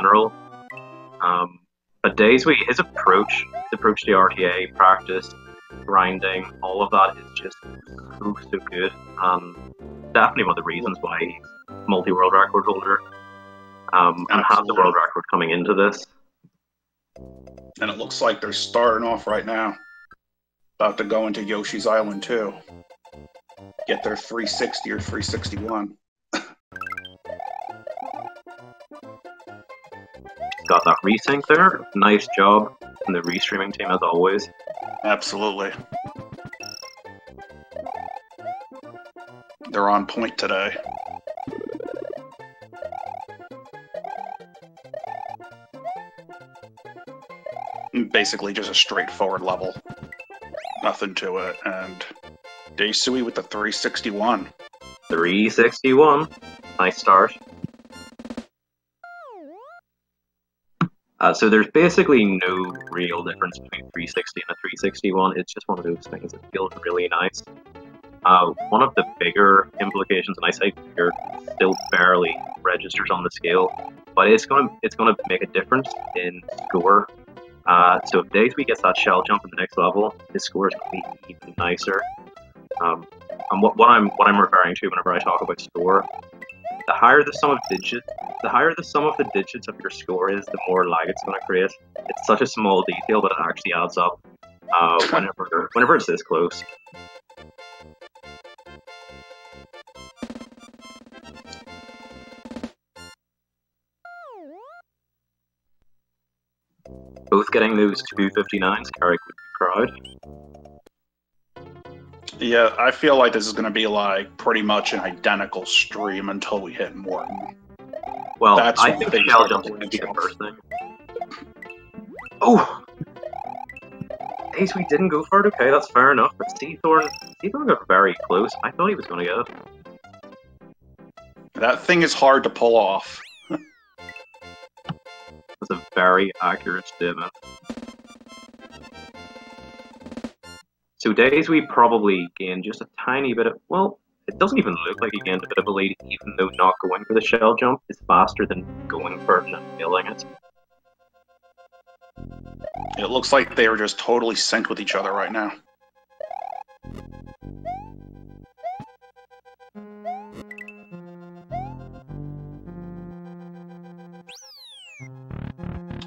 general. But Daisui, his approach to RTA, practice, grinding, all of that is just so good. Definitely one of the reasons why he's multi-world record holder. And has the world record coming into this. And it looks like they're starting off right now. About to go into Yoshi's Island too. Get their 360 or 361. Got that resync there. Nice job from the restreaming team as always. Absolutely. They're on point today. Basically just a straightforward level. Nothing to it. And Deisui with the 361. 361. Nice start. So there's basically no real difference between 360 and a 361. It's just one of those things that feels really nice. One of the bigger implications, and I say bigger, still barely registers on the scale, but it's gonna make a difference in score. So if Daisui gets that shell jump in the next level, his score is going to be even nicer. And what I'm referring to whenever I talk about score, the higher the sum of the digits of your score is, the more lag it's going to create. It's such a small detail, but it actually adds up whenever it's this close. Both getting those 259s, Carrick would be proud. Yeah, I feel like this is going to be like pretty much an identical stream until we hit Morton. Well, I think the shell jump is going to be the first thing. Oh! Daisui didn't go for it, okay, that's fair enough, but Seathorn got very close. I thought he was going to get it. That thing is hard to pull off. That's a very accurate statement. So Daisui probably gained just a tiny bit of, well, it doesn't even look like he gained a bit of a lead, even though not going for the shell jump is faster than going for it and failing it. It looks like they are just totally synced with each other right now.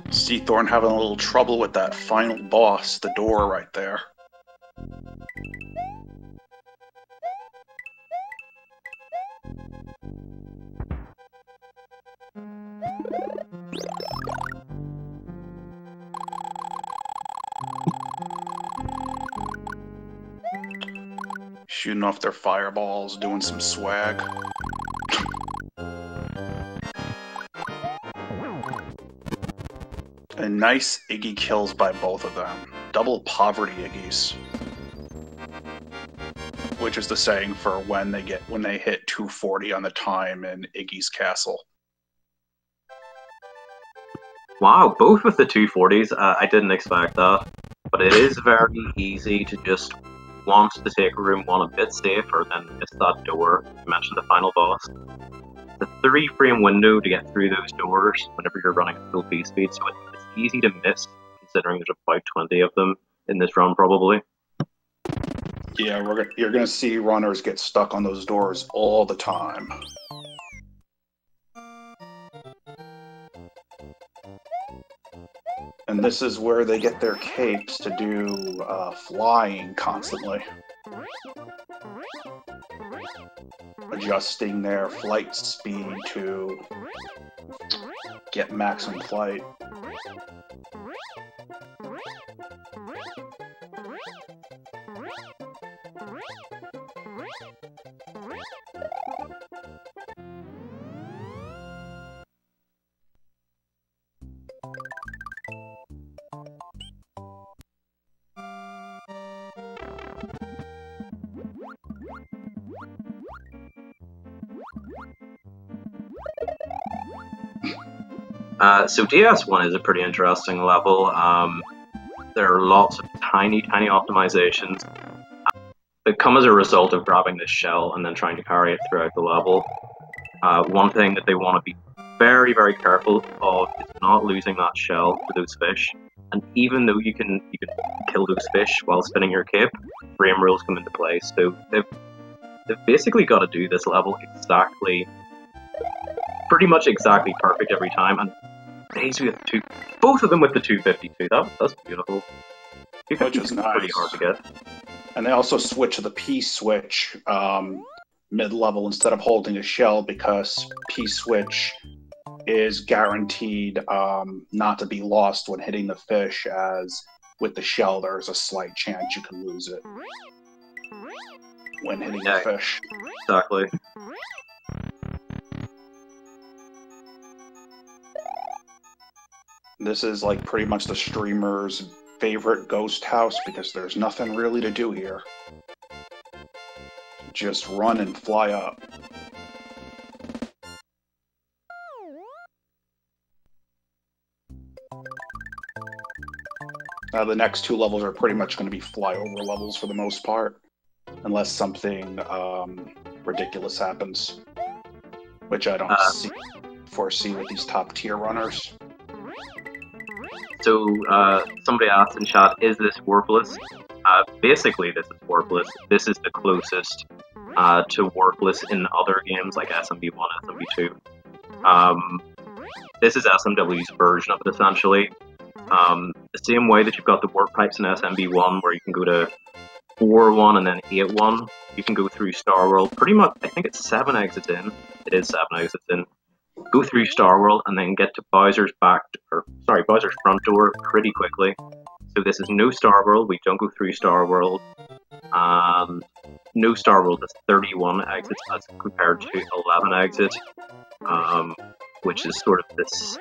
Seathorn having a little trouble with that final boss, the door right there. Shooting off their fireballs, doing some swag. And nice Iggy kills by both of them. Double poverty Iggies. Which is the saying for when they hit 240 on the time in Iggy's castle. Wow, both with the 240s, I didn't expect that. But it is very easy to just want to take room one a bit safer than miss that door. You mentioned the final boss. The 3-frame window to get through those doors whenever you're running at full P speed, so it's easy to miss, considering there's about 20 of them in this run probably. Yeah, you're going to see runners get stuck on those doors all the time. And this is where they get their capes to do flying constantly. Adjusting their flight speed to get maximum flight. So DS1 is a pretty interesting level. There are lots of tiny optimizations that come as a result of grabbing this shell and then trying to carry it throughout the level. One thing that they want to be very, very careful of not losing that shell for those fish. And even though you can kill those fish while spinning your cape, frame rules come into play. So they've basically got to do this level pretty much exactly perfect every time. And deisui with both of them with the 252. That's beautiful. Which is nice. Pretty hard to get. And they also switch to the P-switch mid-level instead of holding a shell, because P-switch is guaranteed not to be lost when hitting the fish, as with the shell there's a slight chance you can lose it when hitting the fish. Exactly. This is like pretty much the streamer's favorite ghost house, because there's nothing really to do here. Just run and fly up. Now the next two levels are pretty much going to be flyover levels for the most part, unless something ridiculous happens, which I don't foresee with these top tier runners. So somebody asked in chat, is this warpless? Basically, this is warpless. This is the closest to warpless in other games like SMW1, SMW2. This is SMW's version of it, essentially. The same way that you've got the warp pipes in SMB1, where you can go to 4-1 and then 8-1, you can go through Star World. Pretty much, I think it's 7 exits in. It is 7 exits in. Go through Star World and then get to Bowser's Bowser's front door pretty quickly. So this is no Star World. We don't go through Star World. No Star World is 31 exits as compared to 11 exits, which is sort of this.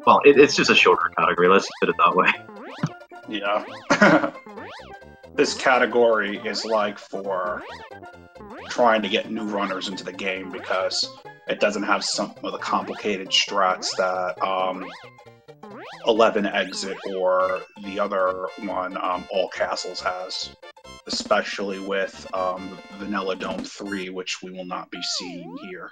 Well, it's just a shorter category. Let's just put it that way. Yeah. This category is like for trying to get new runners into the game, because it doesn't have some of the complicated strats that 11 exit or the other one, All Castles, has. Especially with Vanilla Dome 3, which we will not be seeing here.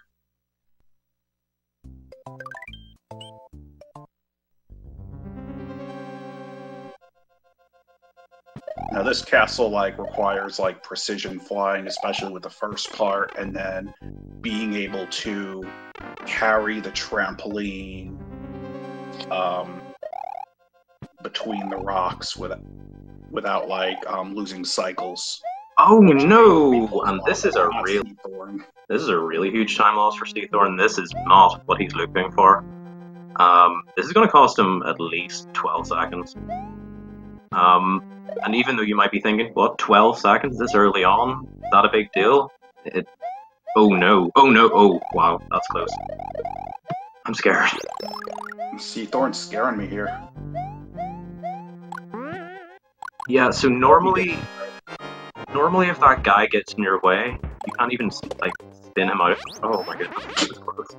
Now this castle requires precision flying, especially with the first part, and then being able to carry the trampoline between the rocks without losing cycles. Oh no! And this is a really huge time loss for Seathorn. This is not what he's looking for. This is going to cost him at least 12 seconds. And even though you might be thinking, what, 12 seconds this early on? Is that a big deal? Oh no, oh wow, that's close. I'm scared. Seathorn's scaring me here. Yeah, so normally if that guy gets in your way, you can't even spin him out. Oh my goodness, that was close.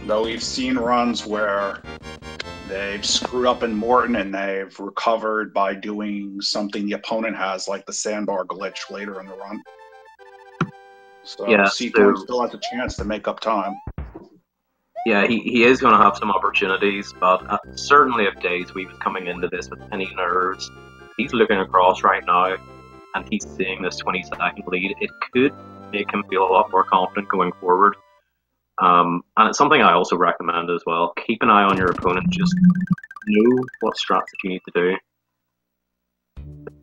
Though we've seen runs where they've screwed up in Morton and they've recovered by doing something the opponent has, like the sandbar glitch later in the run. So yeah, Seathorn still has a chance to make up time. Yeah, he is going to have some opportunities, but certainly if deisui was coming into this with any nerves, he's looking across right now and he's seeing this 20-second lead. It could make him feel a lot more confident going forward. And it's something I also recommend as well. Keep an eye on your opponent. Just know what strats that you need to do.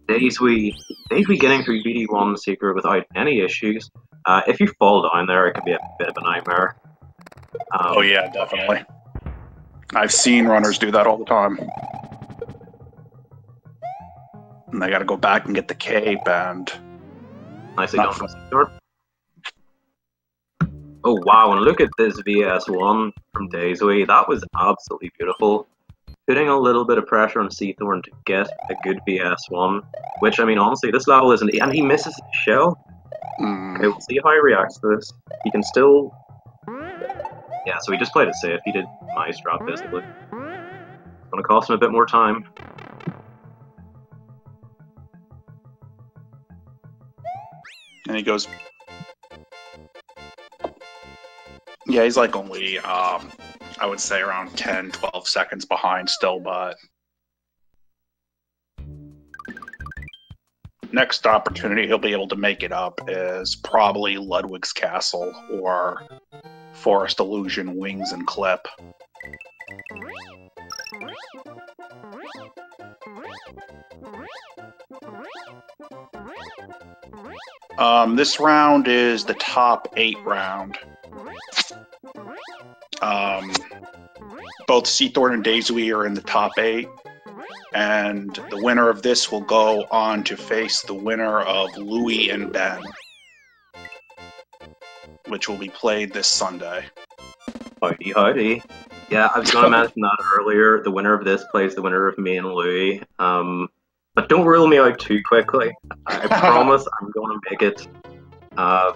deisui getting through BD1 Secret without any issues. If you fall down there, it can be a bit of a nightmare. Oh yeah, definitely. I've seen runners do that all the time. And they gotta go back and get the cape and... Nicely done from Seathorn. Oh wow, and look at this VS1 from deisui. That was absolutely beautiful. Putting a little bit of pressure on Seathorn to get a good VS1, which, I mean, honestly, this level isn't... And he misses the shell. Okay, we'll see how he reacts to this. He can still... Yeah, so he just played it safe. He did nice drop, basically. It's gonna cost him a bit more time. And he goes, yeah, he's like only, I would say around 10, 12 seconds behind still, but next opportunity he'll be able to make it up is probably Ludwig's Castle or Forest Illusion Wings and Clip. This round is the top 8 round. Both Seathorn and deisui are in the top 8, and the winner of this will go on to face the winner of Louis and Ben, which will be played this Sunday. Howdy, howdy. Yeah, I was going to mention that earlier. The winner of this plays the winner of me and Louis. But don't rule me out too quickly. I promise I'm going to make it. I'm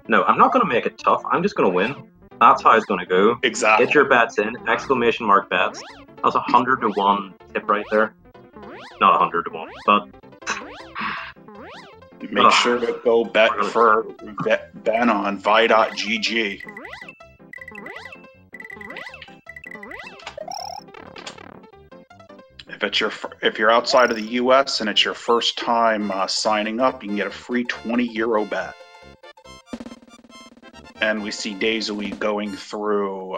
not going to make it tough. I'm just going to win. That's how it's going to go. Exactly. Get your bets in! Exclamation mark bets. That's 100 to 1 tip right there. Not 100 to 1, but make sure to go bet for Ben on vi.gg. If you're outside of the U.S. and it's your first time signing up, you can get a free €20 bet. And we see deisui going through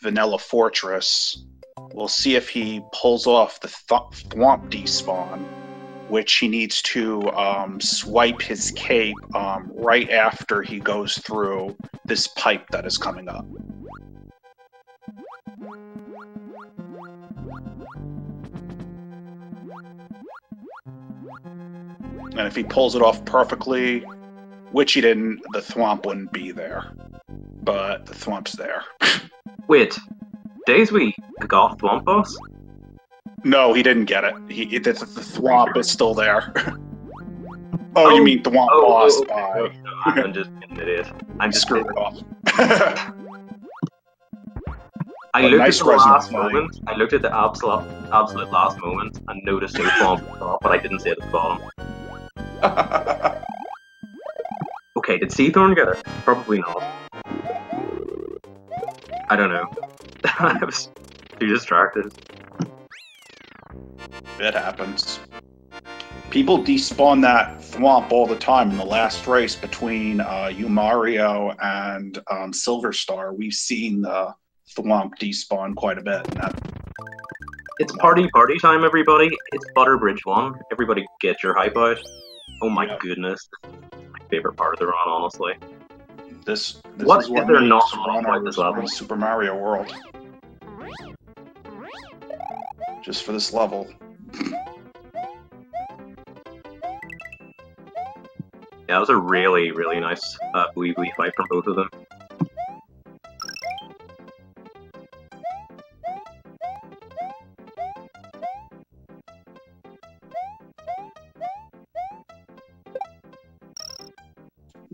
Vanilla Fortress. We'll see if he pulls off the Thwomp despawn, which he needs to swipe his cape right after he goes through this pipe that is coming up. And if he pulls it off perfectly, which he didn't, the Thwomp wouldn't be there. But the Thwomp's there. Wait, deisui got Thwomp boss? No, he didn't get it. The Thwomp is still there. Oh, you mean Thwomp boss? Okay. I'm just an idiot. I'm just screwed it off. I looked at the last moment. I looked at the absolute last moment and noticed no Thwomp, but I didn't see it at the bottom. Okay, did Seathorn get it? Probably not. I don't know. I was too distracted. It happens. People despawn that Thwomp all the time in the last race between Umario and Silver Star. We've seen the Thwomp despawn quite a bit. It's party time, everybody. It's Butterbridge 1. Everybody get your hype out. Oh my goodness. My favorite part of the run, honestly. This what is what they're not run on this level? Super Mario World. Just for this level. Yeah, it was a really, really nice wee fight from both of them.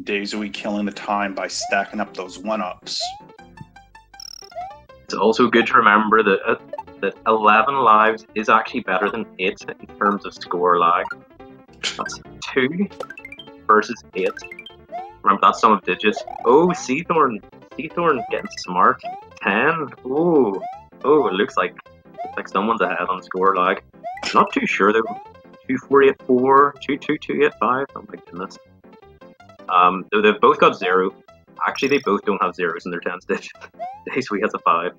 deisui killing the time by stacking up those 1-ups. It's also good to remember that 11 lives is actually better than 8 in terms of score lag. That's 2 versus 8. Remember, that's sum of digits. Oh, Seathorn getting smart. 10. Oh, it looks like someone's ahead on score lag. Not too sure though. 2484, 22285. Oh my goodness. Though they've both got 0. Actually, they both don't have zeros in their 10s digits. deisui has a 5.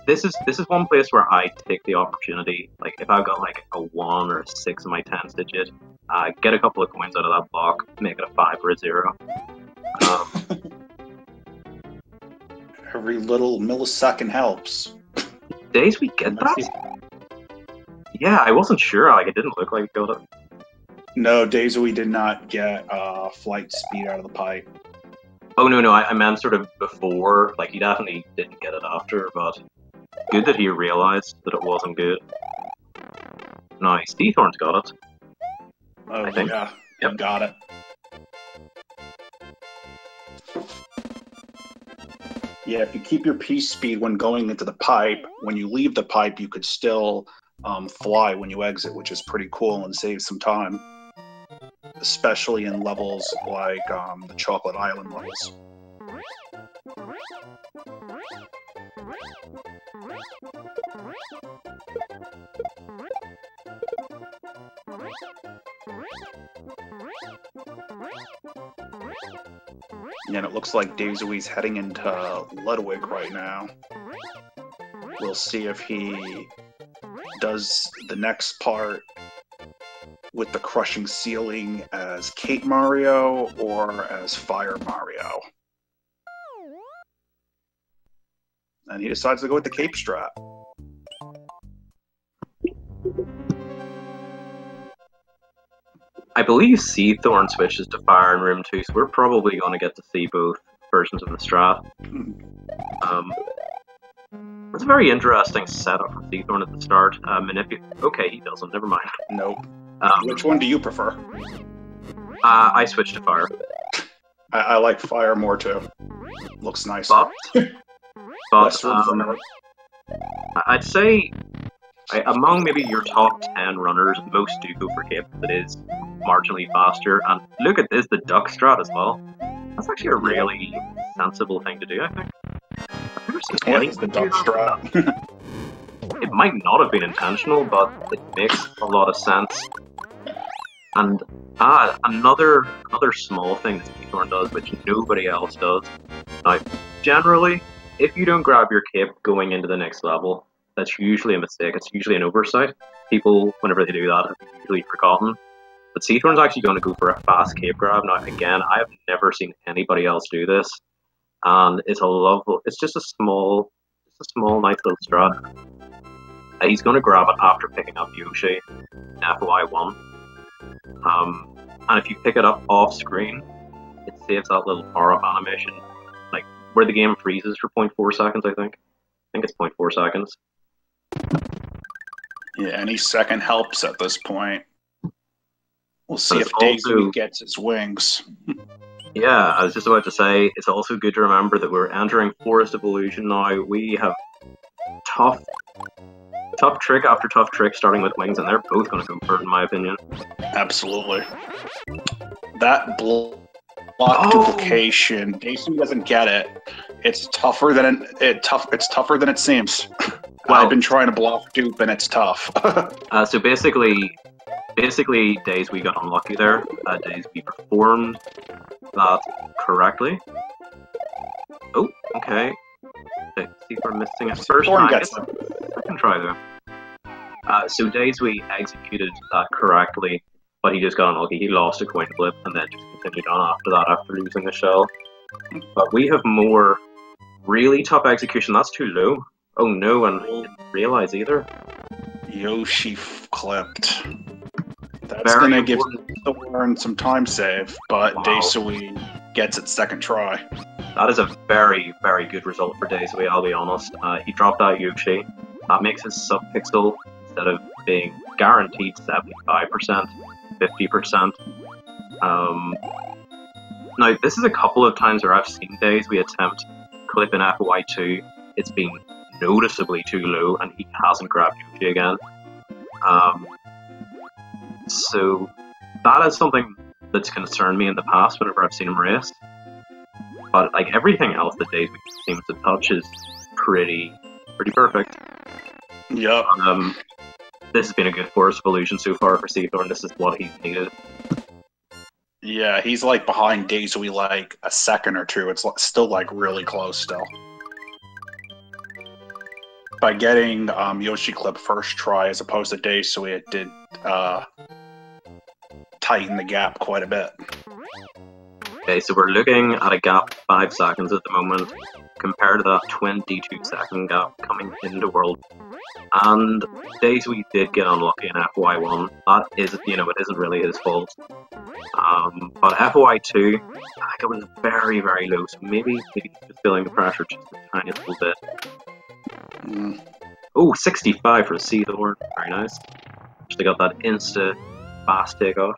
This is one place where I take the opportunity. Like, if I've got like a 1 or a 6 in my 10s digit, get a couple of coins out of that block, make it a 5 or a 0. Every little millisecond helps. deisui get that? Yeah, I wasn't sure. Like, it didn't look like it got it. No, deisui did not get flight speed out of the pipe. Oh, no, I meant sort of before. Like, he definitely didn't get it after, but good that he realized that it wasn't good. Nice. Seathorn's got it. Oh, I think. Yeah, yep. Got it. Yeah, if you keep your piece speed when going into the pipe, when you leave the pipe, you could still fly when you exit, which is pretty cool and saves some time. especially in levels like the Chocolate Island levels. And it looks like Deisui's heading into Ludwig right now. We'll see if he does the next part with the crushing ceiling as Cape Mario or as Fire Mario. And he decides to go with the Cape strat. I believe Seathorn switches to Fire in Room 2, so we're probably going to get to see both versions of the strat. It's a very interesting setup for Seathorn at the start. Okay, he doesn't, never mind. Nope. Which one do you prefer? I switched to Fire. I like Fire more too. Looks nice. But I'd say among maybe your top 10 runners, most do go for Cape because it is marginally faster. And look at this, the duck strat as well. That's actually a really sensible thing to do, I think. I've never seen anything the duck strat. It might not have been intentional, but it makes a lot of sense. And another small thing that Seathorn does, which nobody else does. Now, generally, if you don't grab your cape going into the next level, that's usually a mistake. It's usually an oversight. People, whenever they do that, have usually forgotten. But Seathorn's actually going to go for a fast cape grab. Now, again, I have never seen anybody else do this, and it's just a small, nice little strat. He's going to grab it after picking up Yoshi in FY1. And if you pick it up off screen, it saves that little power-up animation, like where the game freezes for 0.4 seconds, I think. I think it's 0.4 seconds. Yeah, any second helps at this point. We'll see if Deisui gets his wings. Yeah, I was just about to say, it's also good to remember that we're entering Forest of Illusion now. We have tough trick after tough trick starting with wings, and they're both going to go for it, in my opinion. Absolutely. That block duplication, Deisui doesn't get it. It's tougher than it's tougher than it seems. Well, I've been trying to block dupe, and it's tough. So basically, Deisui got unlucky there. Deisui performed that correctly. Oh, okay. See if we're missing a first time. I can try though. So Deisui executed that correctly, but he just got unlucky. He lost a coin flip and then just continued on after that after losing the shell. But we have more really tough execution. That's too low. Oh no, and I didn't realize either. Yoshi clipped. That's going to give Thorn some time save, but wow. Deisui gets it second try. That is a very, very good result for Deisui, I'll be honest. He dropped out Yoshi. That makes his sub-pixel, instead of being guaranteed 75%, 50%. Now, this is a couple of times where I've seen Deisui attempt clip in FY2. It's been noticeably too low, and he hasn't grabbed Yoshi again. So that is something that's concerned me in the past whenever I've seen him race. But like everything else that Deisui seems to touch is pretty perfect. Yep. This has been a good Forest of Illusion so far for Seathorn. This is what he's needed. Yeah, he's like behind Deisui like a second or two. It's still like really close still. By getting Yoshi clip first try as opposed to Deisui, it did tighten the gap quite a bit. Okay, so we're looking at a gap of 5 seconds at the moment, compared to that 22-second gap coming into World. And Deisui did get unlucky in FY1. That is, it isn't really his fault. But FY2, I think it was very, very low, so maybe he's just feeling the pressure just a tiny little bit. Oh, 65 for Seathorn. Very nice. Actually got that insta fast takeoff.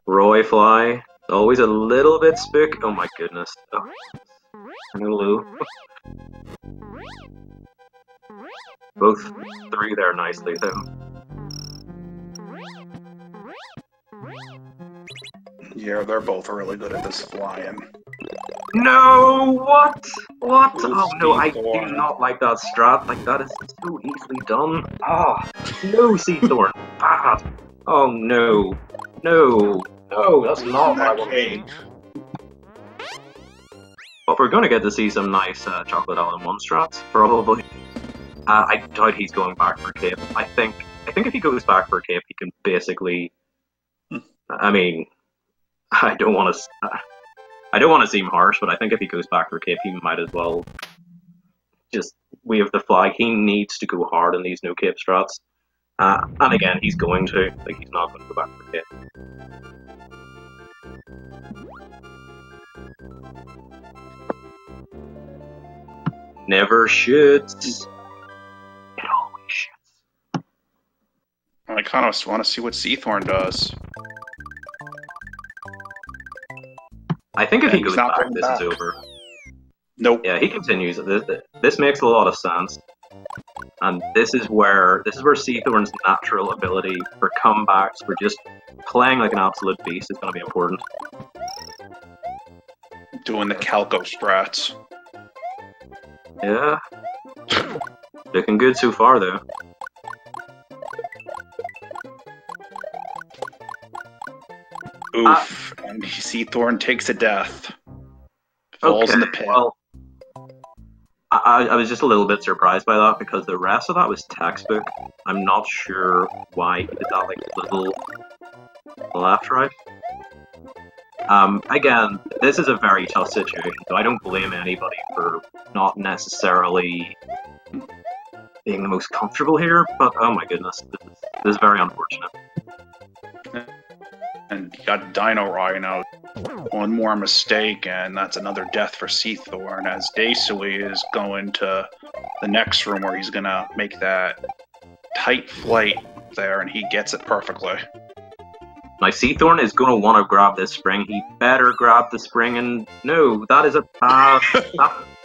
Roy Fly, always a little bit spook. Oh my goodness. Oh. Hello. Both through there nicely though. Yeah, they're both really good at this flying. No! What? What? Ooh, Oh no, I do Seathorn. not like that strat. Like, that is so easily done. Ah, no, Seathorn. Bad. Oh no. No. No, that's not what I want to see. But we're going to get to see some nice Chocolate All-in-One strats, probably. I doubt he's going back for Cape. I think if he goes back for Cape, he can basically... I mean, I don't want to seem harsh, but I think if he goes back for Cape, he might as well just wave the flag. He needs to go hard in these no Cape strats. And again, he's going to. Like, he's not going to go back for Cape. Never shoots. It always shoots. I kind of want to see what Seathorn does. I think if he goes not back, going this back. is over. Nope. Yeah, he continues. This makes a lot of sense, and this is where Seathorn's natural ability for comebacks, for just playing like an absolute beast, is going to be important. Doing the Calco strats. Yeah, looking good so far, though. Oof. And Seathorn takes a death. Falls in the pit. Well, I was just a little bit surprised by that, because the rest of that was textbook. I'm not sure why he did that, like, little left-right. Again, this is a very tough situation, so I don't blame anybody for not necessarily being the most comfortable here, but oh my goodness, this is very unfortunate. And you got Dino Rhino. One more mistake, and that's another death for Seathorn, as deisui is going to the next room where he's going to make that tight flight there, and he gets it perfectly. Now, Seathorn is going to want to grab this spring. He better grab the spring, and no, that is a bad...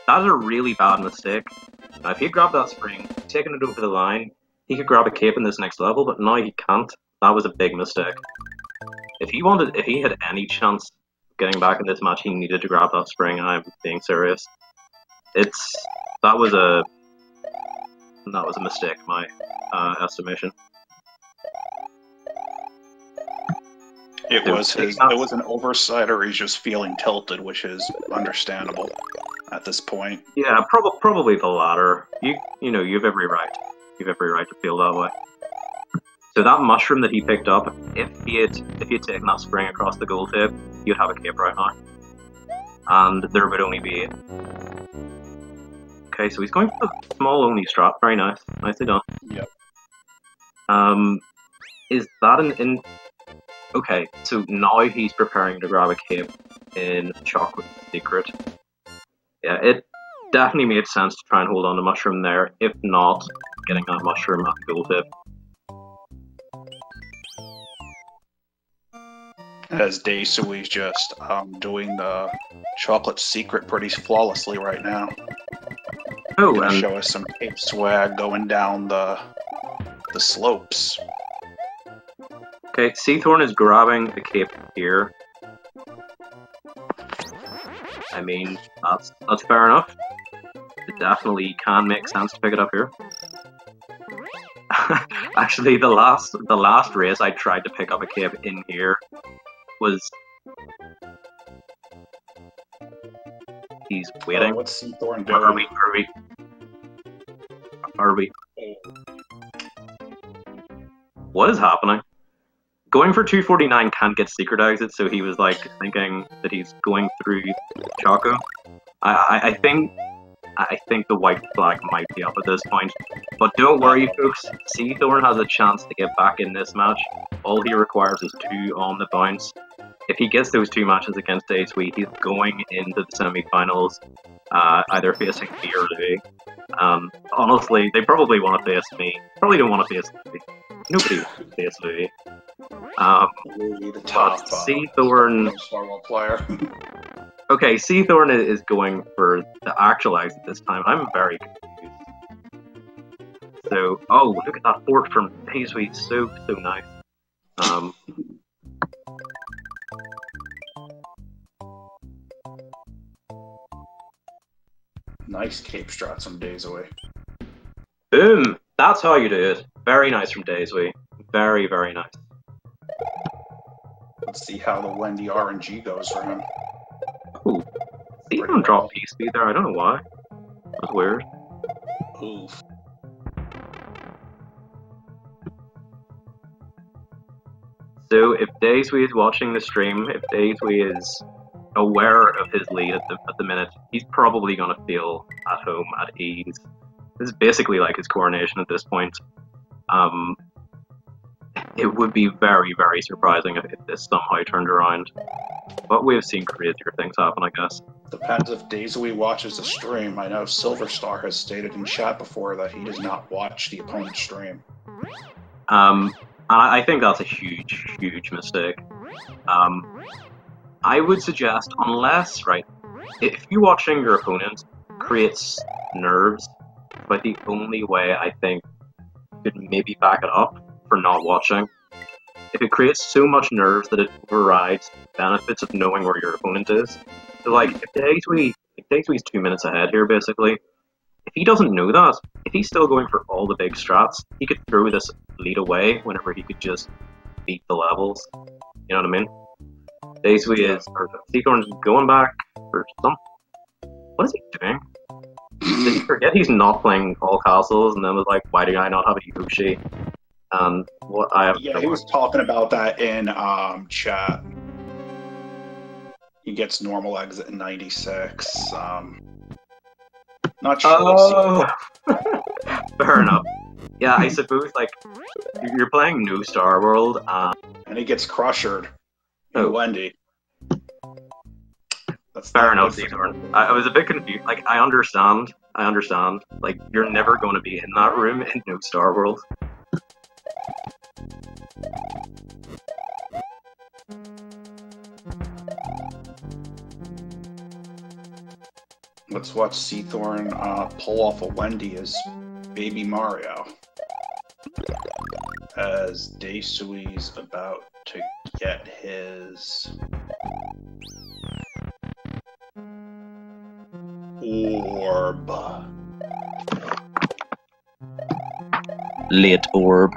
that is a really bad mistake. Now, if he grabbed that spring, taking it over the line, he could grab a cape in this next level, but now he can't. That was a big mistake. If he had any chance of getting back in this match, he needed to grab that spring. I'm being serious. That was a mistake, my estimation. It was an oversight, or he's just feeling tilted, which is understandable at this point. Yeah, probably the latter. You know, you have every right. You have every right to feel that way. So that mushroom that he picked up, if he had taken that spring across the goal tip, you'd have a cape right now. And there would only be... Okay, so he's going for the small only strat. Very nice. Nicely done. Yep. Is that an... Okay, so now he's preparing to grab a cape in Chocolate Secret. Yeah, it definitely made sense to try and hold on to mushroom there, if not getting that mushroom at the goal tip. As deisui's just doing the Chocolate Secret pretty flawlessly right now. Oh, Gonna show us some cape swag going down the slopes. Okay, Seathorn is grabbing the cape here. I mean, that's fair enough. It definitely can make sense to pick it up here. Actually, the last race I tried to pick up a cape in here was... He's waiting. What's Seathorn doing? Are we? What is happening? Going for 249 can't get secret exits, so he was like thinking that he's going through Choco. I think the white flag might be up at this point. But don't worry, folks. Seathorn has a chance to get back in this match. All he requires is 2 on the bounce. If he gets those 2 matches against deisui, he's going into the semi-finals, either facing me or Louis. Honestly, they probably want to face me. Probably don't want to face Louis. Nobody wants to face Louis. The top Seathorn... Star Wars player. Okay, Seathorn is going for the actual exit this time. I'm very confused. So, oh, look at that fort from deisui, so nice. Nice cape strats from deisui. Boom! That's how you do it. Very nice from deisui. Very, very nice. Let's see how the Wendy RNG goes for him. Ooh. Seathorn dropped P-speed there, I don't know why. That's weird. Oof. So if deisui is watching the stream, if deisui is aware of his lead at the minute, he's probably going to feel at home, at ease. This is basically like his coronation at this point. It would be very, very surprising if this somehow turned around. But we have seen crazier things happen, I guess. Depends if deisui watches the stream. I know Silverstar has stated in chat before that he does not watch the opponent's stream. I think that's a huge, huge mistake. I would suggest, unless, right, if you watching your opponent creates nerves, but the only way I think you could maybe back it up for not watching, if it creates so much nerves that it overrides benefits of knowing where your opponent is. So like, if deisui's 2 minutes ahead here, basically, if he doesn't know that, if he's still going for all the big strats, he could throw this lead away whenever he could just beat the levels. You know what I mean? deisui is, or Seathorn's going back for some... What is he doing? Did he forget he's not playing all castles, and then was like, why do I not have a Yoshi? And what I have... Yeah, he was talking about that in chat. He gets normal exit in 96. Not sure. Oh, fair enough. Yeah, I suppose, like, you're playing New Star World, and he gets crushered in Wendy. That's fair enough, Seathorn. I was a bit confused. Like, I understand. Like, you're never going to be in that room in New Star World. Let's watch Seathorn pull off a Wendy as Baby Mario. As deisui's about to get his orb. Late orb.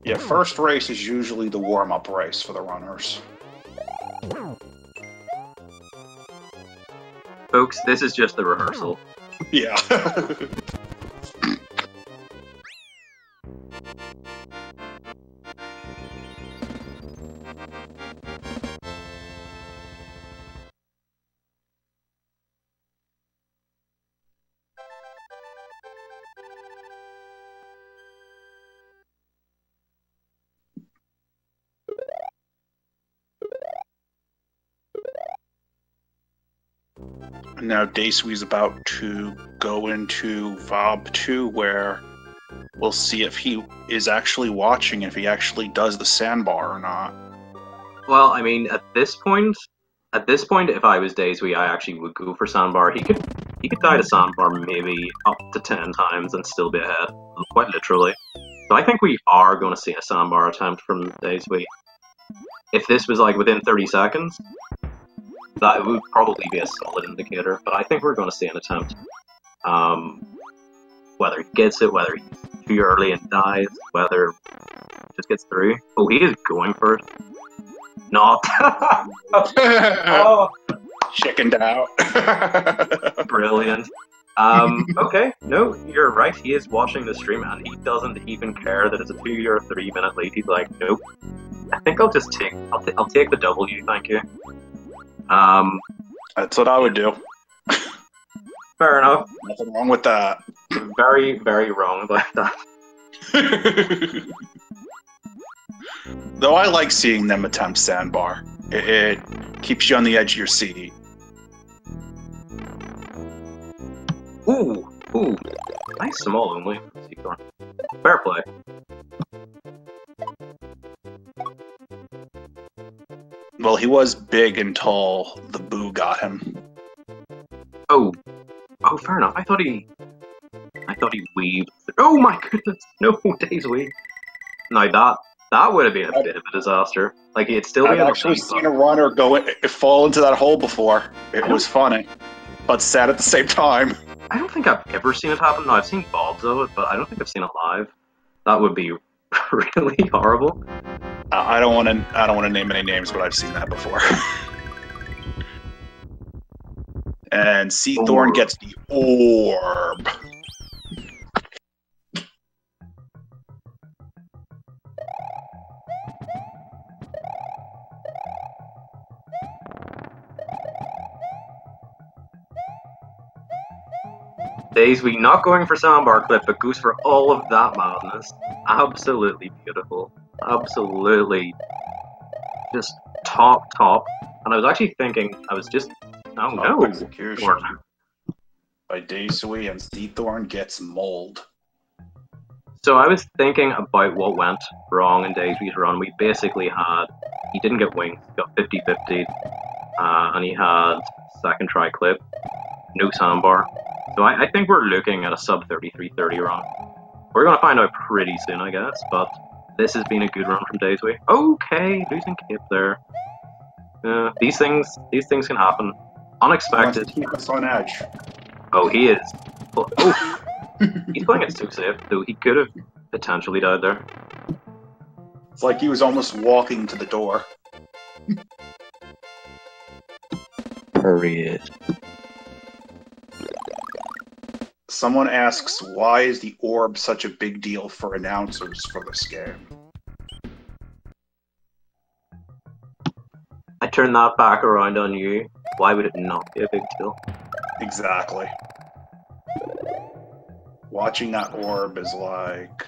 Yeah, first race is usually the warm-up race for the runners. Folks, this is just the rehearsal. Yeah. Now deisui's about to go into Vob 2, where we'll see if he is actually watching, if he actually does the sandbar or not. Well, I mean, at this point, if I was deisui, I actually would go for sandbar. He could die to sandbar maybe up to 10 times and still be ahead, quite literally. So I think we are going to see a sandbar attempt from deisui. If this was like within 30 seconds, that would probably be a solid indicator, but I think we're going to see an attempt. Whether he gets it, whether he's too early and dies, whether he just gets through. Oh, he is going for it. Not. Oh. Chickened out. Brilliant. Okay, no, you're right. He is watching the stream and he doesn't even care that it's a 2 or 3 minute lead. He's like, nope. I think I'll just take. I'll take the W. Thank you. That's what I would do. Fair enough. Nothing wrong with that. Very, very wrong about that. Though I like seeing them attempt sandbar. It keeps you on the edge of your seat. Ooh, nice small only. Seathorn. Fair play. Well, he was big until the boo got him. Oh, fair enough. I thought he weaved. Oh my goodness! No, deisui. Now that would have been a bit of a disaster. Like it'd still be. I've actually seen a runner fall into that hole before. It was funny, but sad at the same time. I don't think I've ever seen it happen. No, I've seen bobs of it, but I don't think I've seen it live. That would be really horrible. I don't want to name any names, but I've seen that before. And Seathorn gets the orb. deisui not going for soundbar clip, but goes for all of that madness. Absolutely beautiful. Absolutely just top. And I was actually thinking, oh no. Execution by deisui, and Seathorn gets mold. So I was thinking about what went wrong in deisui's run. We basically had, he didn't get wings, he got 50-50, and he had second try clip, no soundbar. So I think we're looking at a sub 33-30 run. We're going to find out pretty soon, I guess, but this has been a good run from deisui. Okay, losing cape there. These things can happen. Unexpected. Keep us on edge. Oh, he is. Oh, he's playing it so safe, though he could have potentially died there. It's like he was almost walking to the door. Hurry it. Someone asks, why is the orb such a big deal for announcers for this game? I turn that back around on you. Why would it not be a big deal? Exactly. Watching that orb is like...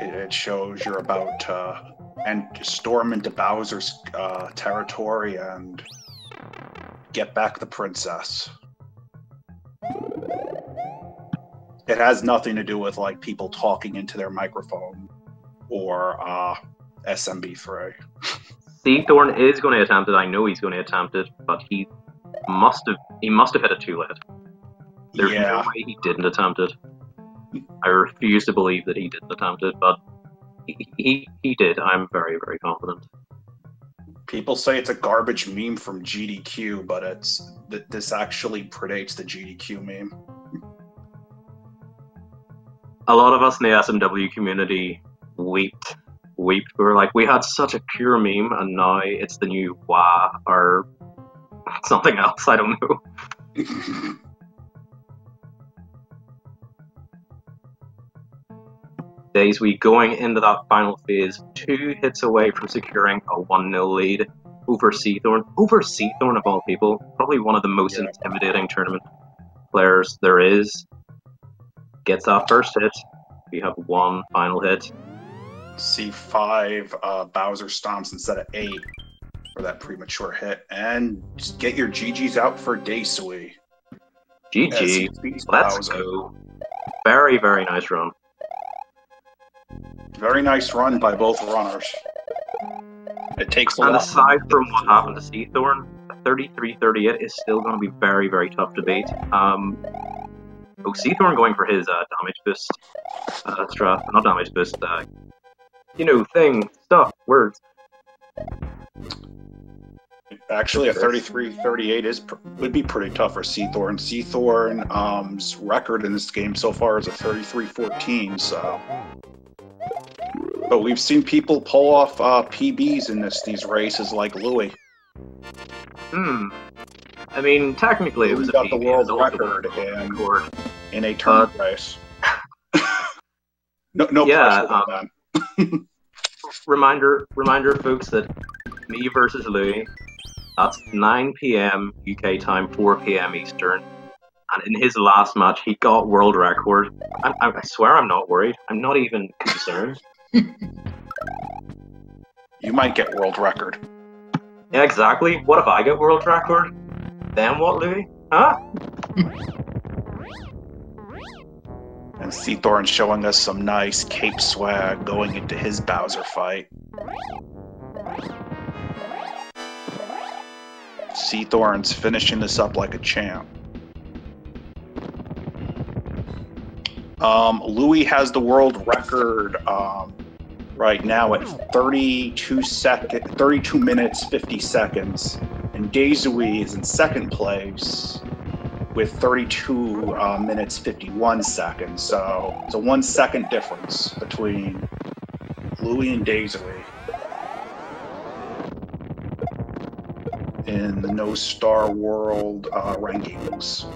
It shows you're about to storm into Bowser's territory and get back the princess. It has nothing to do with like people talking into their microphone or SMB3. Seathorn is going to attempt it. I know he's going to attempt it, but he must have hit it too late. There's no way he didn't attempt it. I refuse to believe that he didn't attempt it, but he did. I'm very, very confident. People say it's a garbage meme from GDQ, but this actually predates the GDQ meme. A lot of us in the SMW community wept. We were like, we had such a pure meme, and now it's the new wah or something else. I don't know. deisui going into that final phase, 2 hits away from securing a 1-0 lead over Seathorn. Over Seathorn of all people, probably one of the most intimidating tournament players there is. Gets that first hit. We have one final hit. C5 Bowser stomps instead of 8 for that premature hit, and just get your GGs out for deisui. GG. Let's go. Very, very nice run. Very nice run by both runners. It takes a lot. And aside from what happened to Seathorn, 33-38 is still going to be very, very tough to beat. Seathorn going for his damage boost strat, not damage boost, stuff, words. Actually, a 33-38 would be pretty tough for Seathorn. Seathorn's record in this game so far is a 33-14, so... But we've seen people pull off PBs in these races like Louis. I mean, technically it was got the world record in a tournament race. no pressure on that. Reminder, folks, that me versus Louis, that's 9 PM UK time, 4 PM Eastern. And in his last match, he got world record. I swear I'm not worried. I'm not even concerned. You might get world record. Yeah, exactly. What if I get world record? Then what, Louis? Huh? And Seathorn showing us some nice cape swag going into his Bowser fight. Seathorn's finishing this up like a champ. Louis has the world record right now at 32 minutes 50 seconds, and deisui is in second place with 32 minutes 51 seconds. So it's a 1 second difference between Louis and deisui in the No Star World rankings.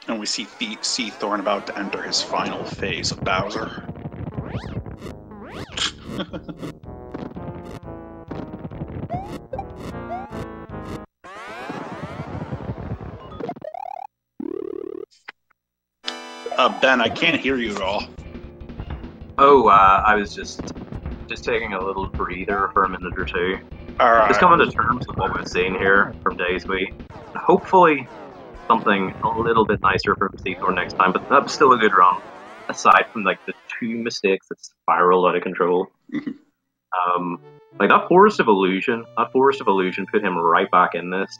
And we see Seathorn about to enter his final phase of Bowser. Ben, I can't hear you at all. Oh, I was just taking a little breather for a minute or two. All right. Just coming to terms with what we've seen here from deisui. Hopefully something a little bit nicer from Seathorn next time, but that was still a good run. Aside from like the 2 mistakes that spiraled out of control. Like that Forest of Illusion put him right back in this.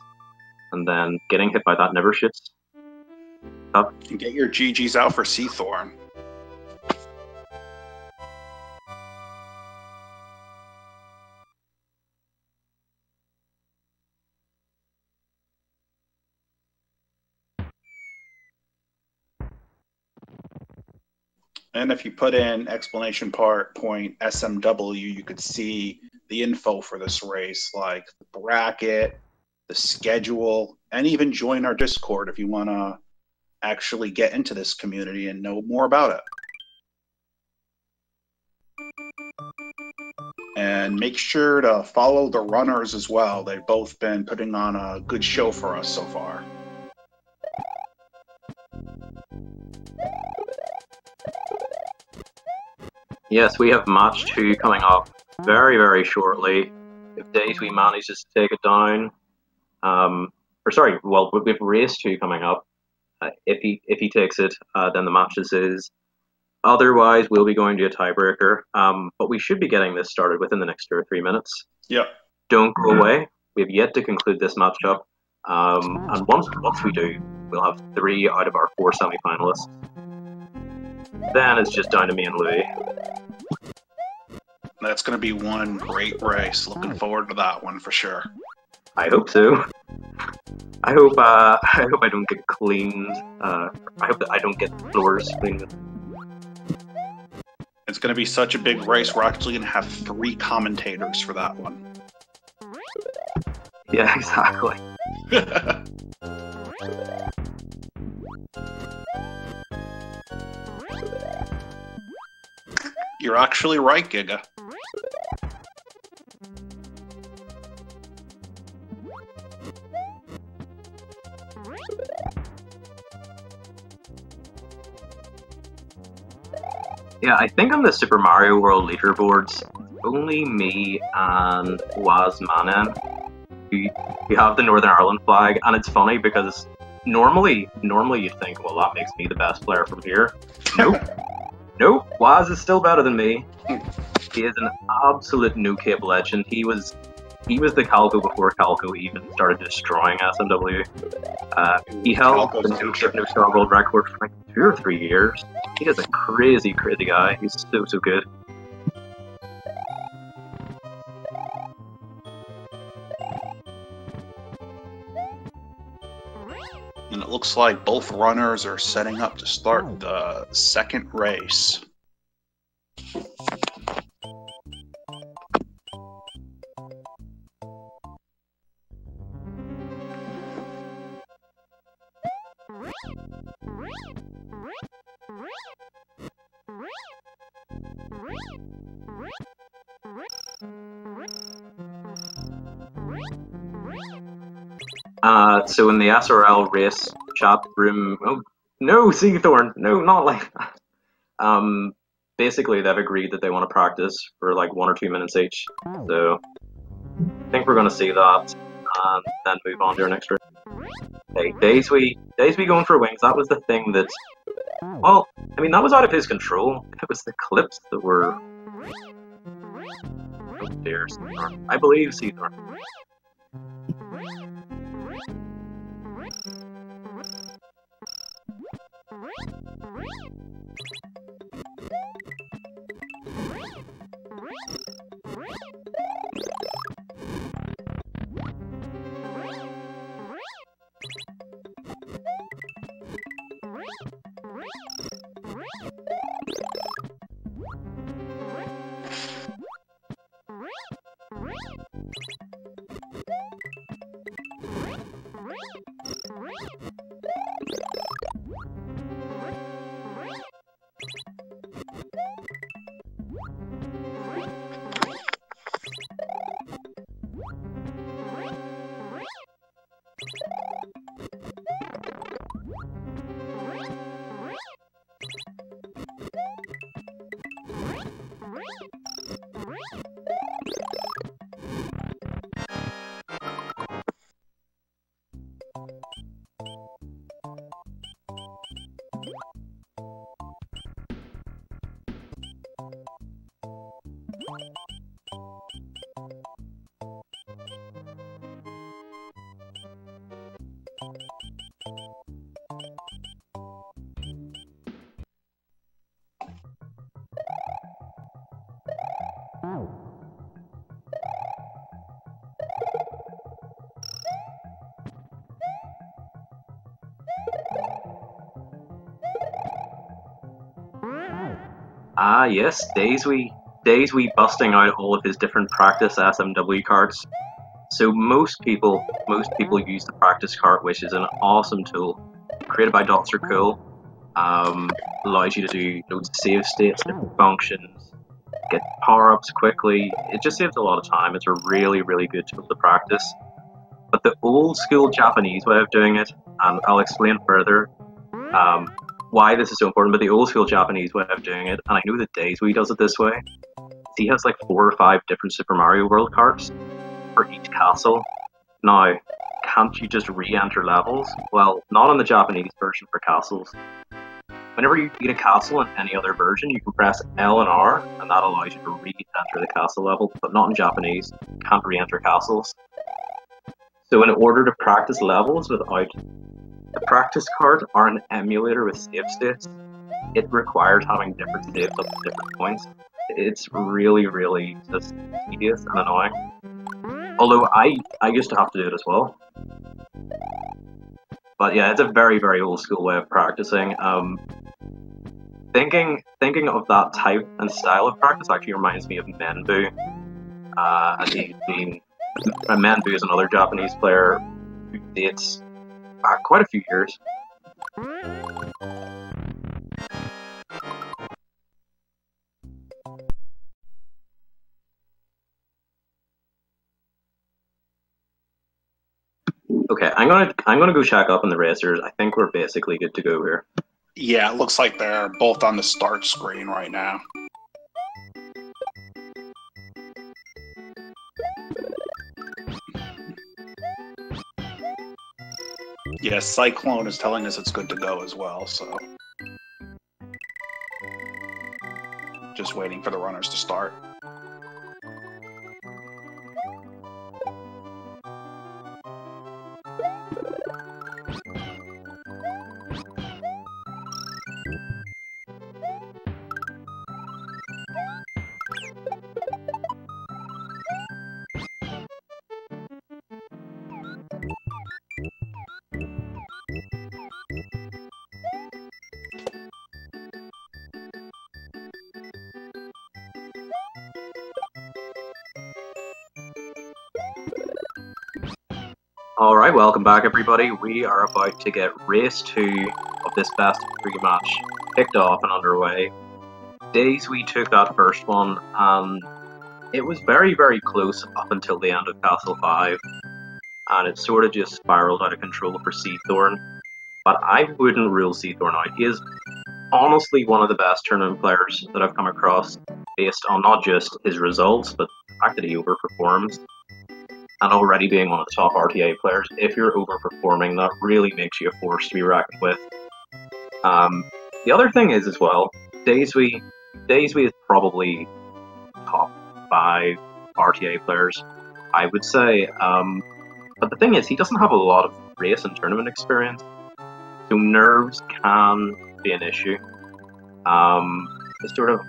And then getting hit by that never shits up. And get your GGs out for Seathorn. And if you put in exclamation point SMW, you could see the info for this race, like the bracket, the schedule, and even join our Discord if you want to actually get into this community and know more about it. And make sure to follow the runners as well. They've both been putting on a good show for us so far. Yes, we have match 2 coming up very, very shortly. If deisui manages to take it down, we have race 2 coming up. If he takes it, then the matches is. Otherwise, we'll be going to a tiebreaker. But we should be getting this started within the next 2 or 3 minutes. Yep. Don't go away. We have yet to conclude this matchup. And once we do, we'll have 3 out of our 4 semi-finalists. Then it's just down to me and Louis. That's going to be one great race. Looking forward to that one for sure. I hope so. I hope I don't get cleaned. I hope that I don't get floors cleaned. It's going to be such a big race. We're actually going to have 3 commentators for that one. Yeah, exactly. You're actually right, Giga. Yeah, I think on the Super Mario World leaderboards, only me and Wazmanen who have the Northern Ireland flag, and it's funny because normally you'd think, well, that makes me the best player from here. Nope. Nope, Waz is still better than me. He is an absolute no-cape legend. He was the Calco before Calco even started destroying SMW. He held the no-cape no-star world record for like 2 or 3 years. He is a crazy, crazy guy. He's so good. And it looks like both runners are setting up to start the second race. So in the SRL race chat room, oh no, Seathorn, no, not like that. Basically they've agreed that they want to practice for like 1 or 2 minutes each. So I think we're going to see that and then move on to our next race. Okay, Deisui going for wings. That was the thing that, well, I mean, that was out of his control. It was the clips that were. Oh dear, Seathorn. I believe Seathorn. Ah, yes, Deisui busting out all of his different practice SMW cards. So most people use the practice card, which is an awesome tool created by Dots Are Cool. Allows you to do loads of save states, different functions, get power-ups quickly. It just saves a lot of time. It's a really, really good tool to practice. But the old school Japanese way of doing it, and I'll explain further why this is so important, but the old school Japanese way of doing it, and I know that Deisui does it this way, he has like 4 or 5 different Super Mario World cards for each castle. Now, can't you just re-enter levels? Well, not on the Japanese version for castles. Whenever you beat a castle in any other version, you can press L and R, and that allows you to re-enter the castle level, but not in Japanese. You can't re-enter castles. So in order to practice levels without the practice card or an emulator with save states, it requires having different saves up to different points. It's really, really just tedious and annoying. Although I used to have to do it as well. But yeah, it's a very, very old school way of practicing. Thinking of that type and style of practice actually reminds me of Menbu. Menbu is another Japanese player who dates back quite a few years. Okay, I'm gonna go check up on the racers. I think we're basically good to go here. Yeah, it looks like they're both on the start screen right now. Yeah, Cyclone is telling us it's good to go as well, so. Just waiting for the runners to start. Alright, welcome back everybody. We are about to get race 2 of this best of 3 match kicked off and underway. We took that first one, and it was very, very close up until the end of Castle 5, and it sort of just spiraled out of control for Seathorn. But I wouldn't rule Seathorn out. He is honestly one of the best tournament players that I've come across, based on not just his results, but the fact that he overperforms. And already being one of the top RTA players, if you're overperforming, that really makes you a force to be reckoned with. The other thing is as well, deisui is probably top 5 RTA players, I would say. But the thing is, he doesn't have a lot of race and tournament experience, so nerves can be an issue. The sort of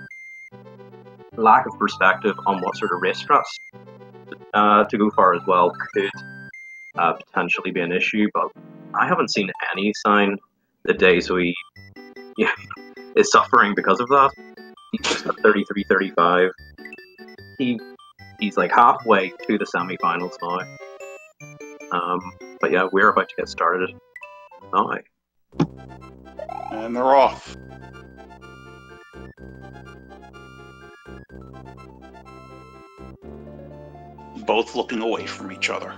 lack of perspective on what sort of race strats to go for as well could potentially be an issue, but I haven't seen any sign that deisui is suffering because of that. He's just at 33-35. He's like halfway to the semi-finals now. But yeah, we're about to get started now. And they're off. Both looking away from each other.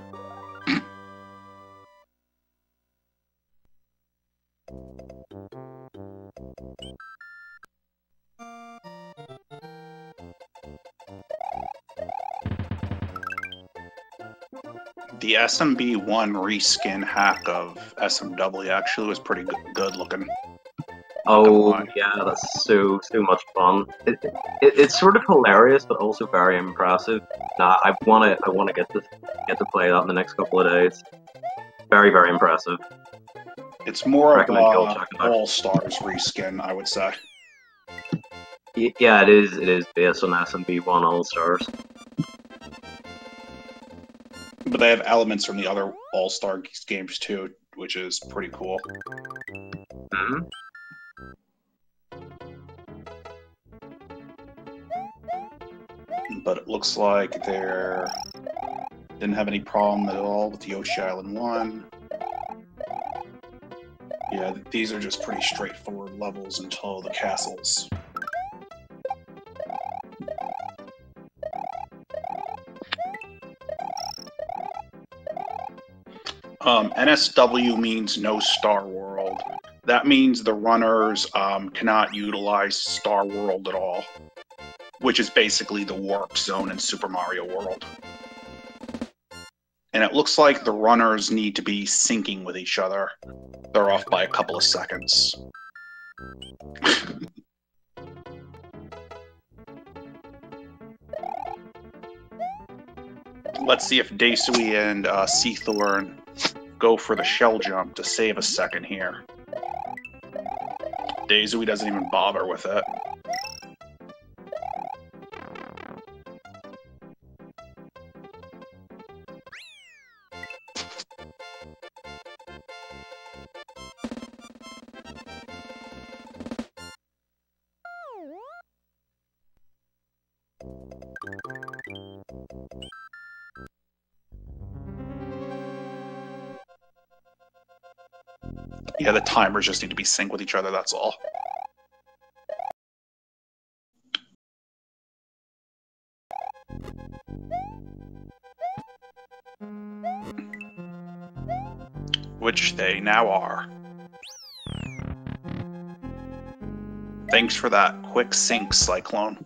The SMB1 reskin hack of SMW actually was pretty good looking. Oh yeah, that's so much fun. It's sort of hilarious, but also very impressive. Nah, I wanna get to play that in the next couple of days. Very, very impressive. It's more of All-Stars reskin, I would say. Yeah, it is based on SMB1 All-Stars. But they have elements from the other All-Star games too, which is pretty cool. Mm-hmm. But it looks like they didn't have any problem at all with Yoshi Island 1. Yeah, these are just pretty straightforward levels until the castles. NSW means no Star World. That means the runners cannot utilize Star World at all, which is basically the warp zone in Super Mario World. And it looks like the runners need to be syncing with each other. They're off by a couple of seconds. Let's see if deisui and Seathorn go for the shell jump to save a second here. deisui doesn't even bother with it. Yeah, the timers just need to be synced with each other, that's all. Which they now are. Thanks for that quick sync, Cyclone.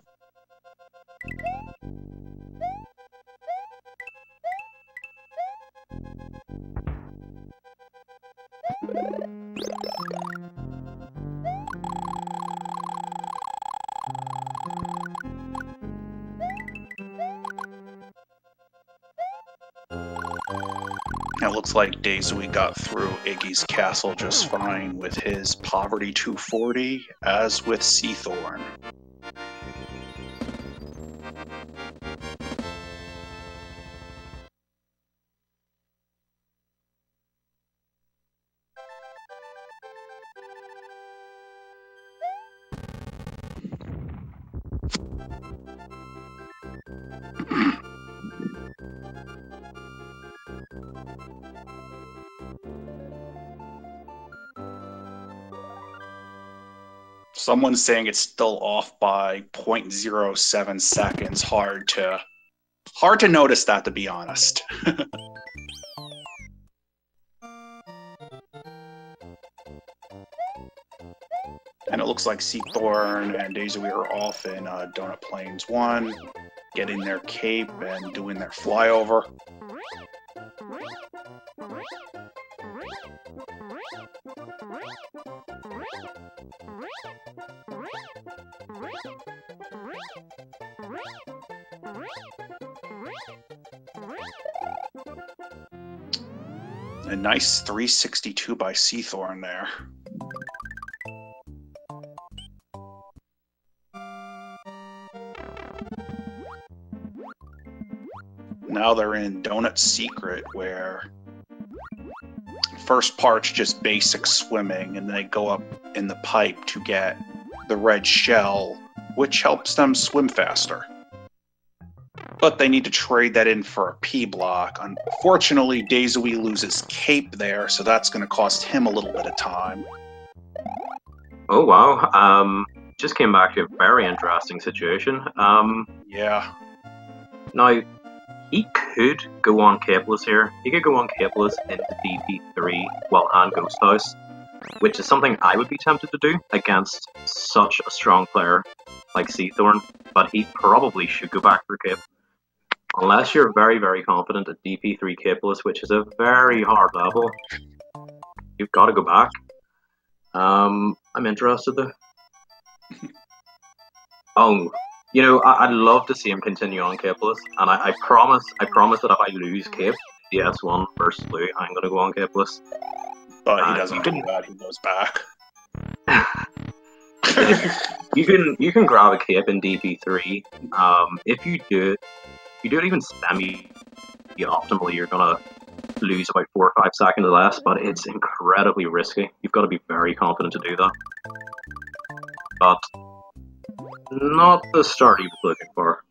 It looks like deisui got through Iggy's castle just fine with his Poverty 240, as with Seathorn. Someone's saying it's still off by 0.07 seconds. Hard to notice that, to be honest. And it looks like Seathorn and deisui are off in Donut Plains 1, getting their cape and doing their flyover. A nice 362 by Seathorn there. Now they're in Donut Secret, where first part's just basic swimming, and they go up in the pipe to get the red shell, which helps them swim faster. But they need to trade that in for a P block. Unfortunately, deisui loses cape there, so that's going to cost him a little bit of time. Oh wow! Just came back to a very interesting situation. Yeah. Now, he could go on capeless here. He could go on capeless into DP3, and Ghost House, which is something I would be tempted to do against such a strong player like Seathorn, but he probably should go back for cape. Unless you're very, very confident at DP3 capeless, which is a very hard level, you've got to go back. I'm interested though. Oh, you know, I'd love to see him continue on capeless, and I promise that if I lose cape, the S1 versus Blue, I'm gonna go on capeless. But he doesn't do that. He goes back. you can grab a cape in DP3. If you do it even semi-optimally, you're gonna lose about 4 or 5 seconds or less, but it's incredibly risky. You've got to be very confident to do that. But not the start he was looking for.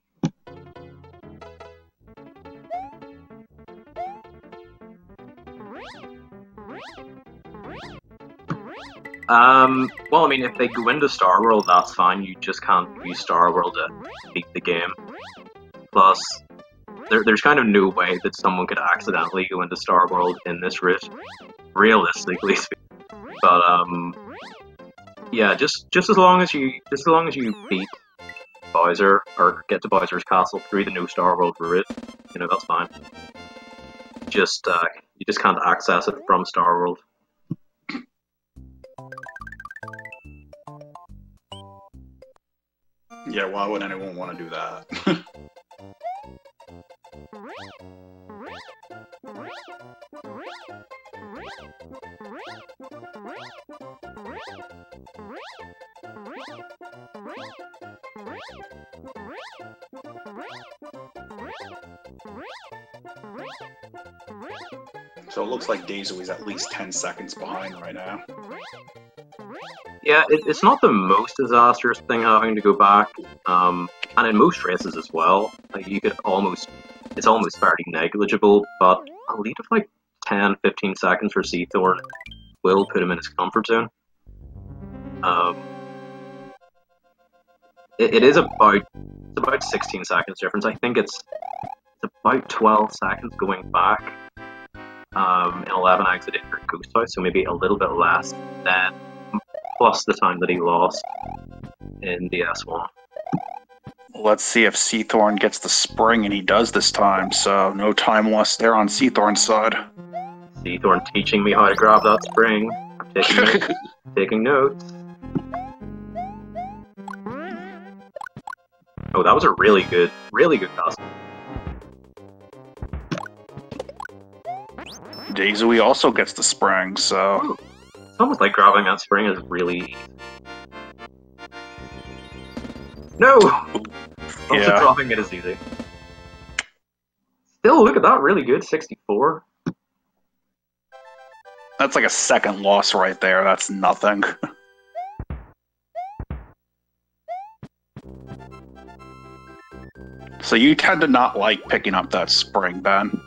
Well, I mean, if they go into Star World, that's fine. You just can't use Star World to beat the game. Plus, there's kind of no way that someone could accidentally go into Star World in this route, realistically speaking. But yeah, just as long as you beat Bowser or get to Bowser's Castle through the no Star World route, you know, that's fine. Just you just can't access it from Star World. Yeah, why would anyone want to do that? So it looks like deisui's at least 10 seconds behind right now. Yeah, it's not the most disastrous thing having to go back, and in most races as well. Like it's almost fairly negligible, but a lead of like 10-15 seconds for Seathorn will put him in his comfort zone. It is about 16 seconds difference. I think it's about 12 seconds going back. In 11 exited for Ghost House, so maybe a little bit less than plus the time that he lost in the S1. Let's see if Seathorn gets the spring, and he does this time, so no time lost there on Seathorn's side. Seathorn teaching me how to grab that spring. I'm taking notes. Taking notes. Oh, that was a really good castle. deisui also gets the spring, so... Ooh. It's almost like grabbing that spring is really easy. No! Also dropping it is easy. Still, look at that, really good, 64. That's like a second loss right there, that's nothing. So you tend to not like picking up that spring, Ben.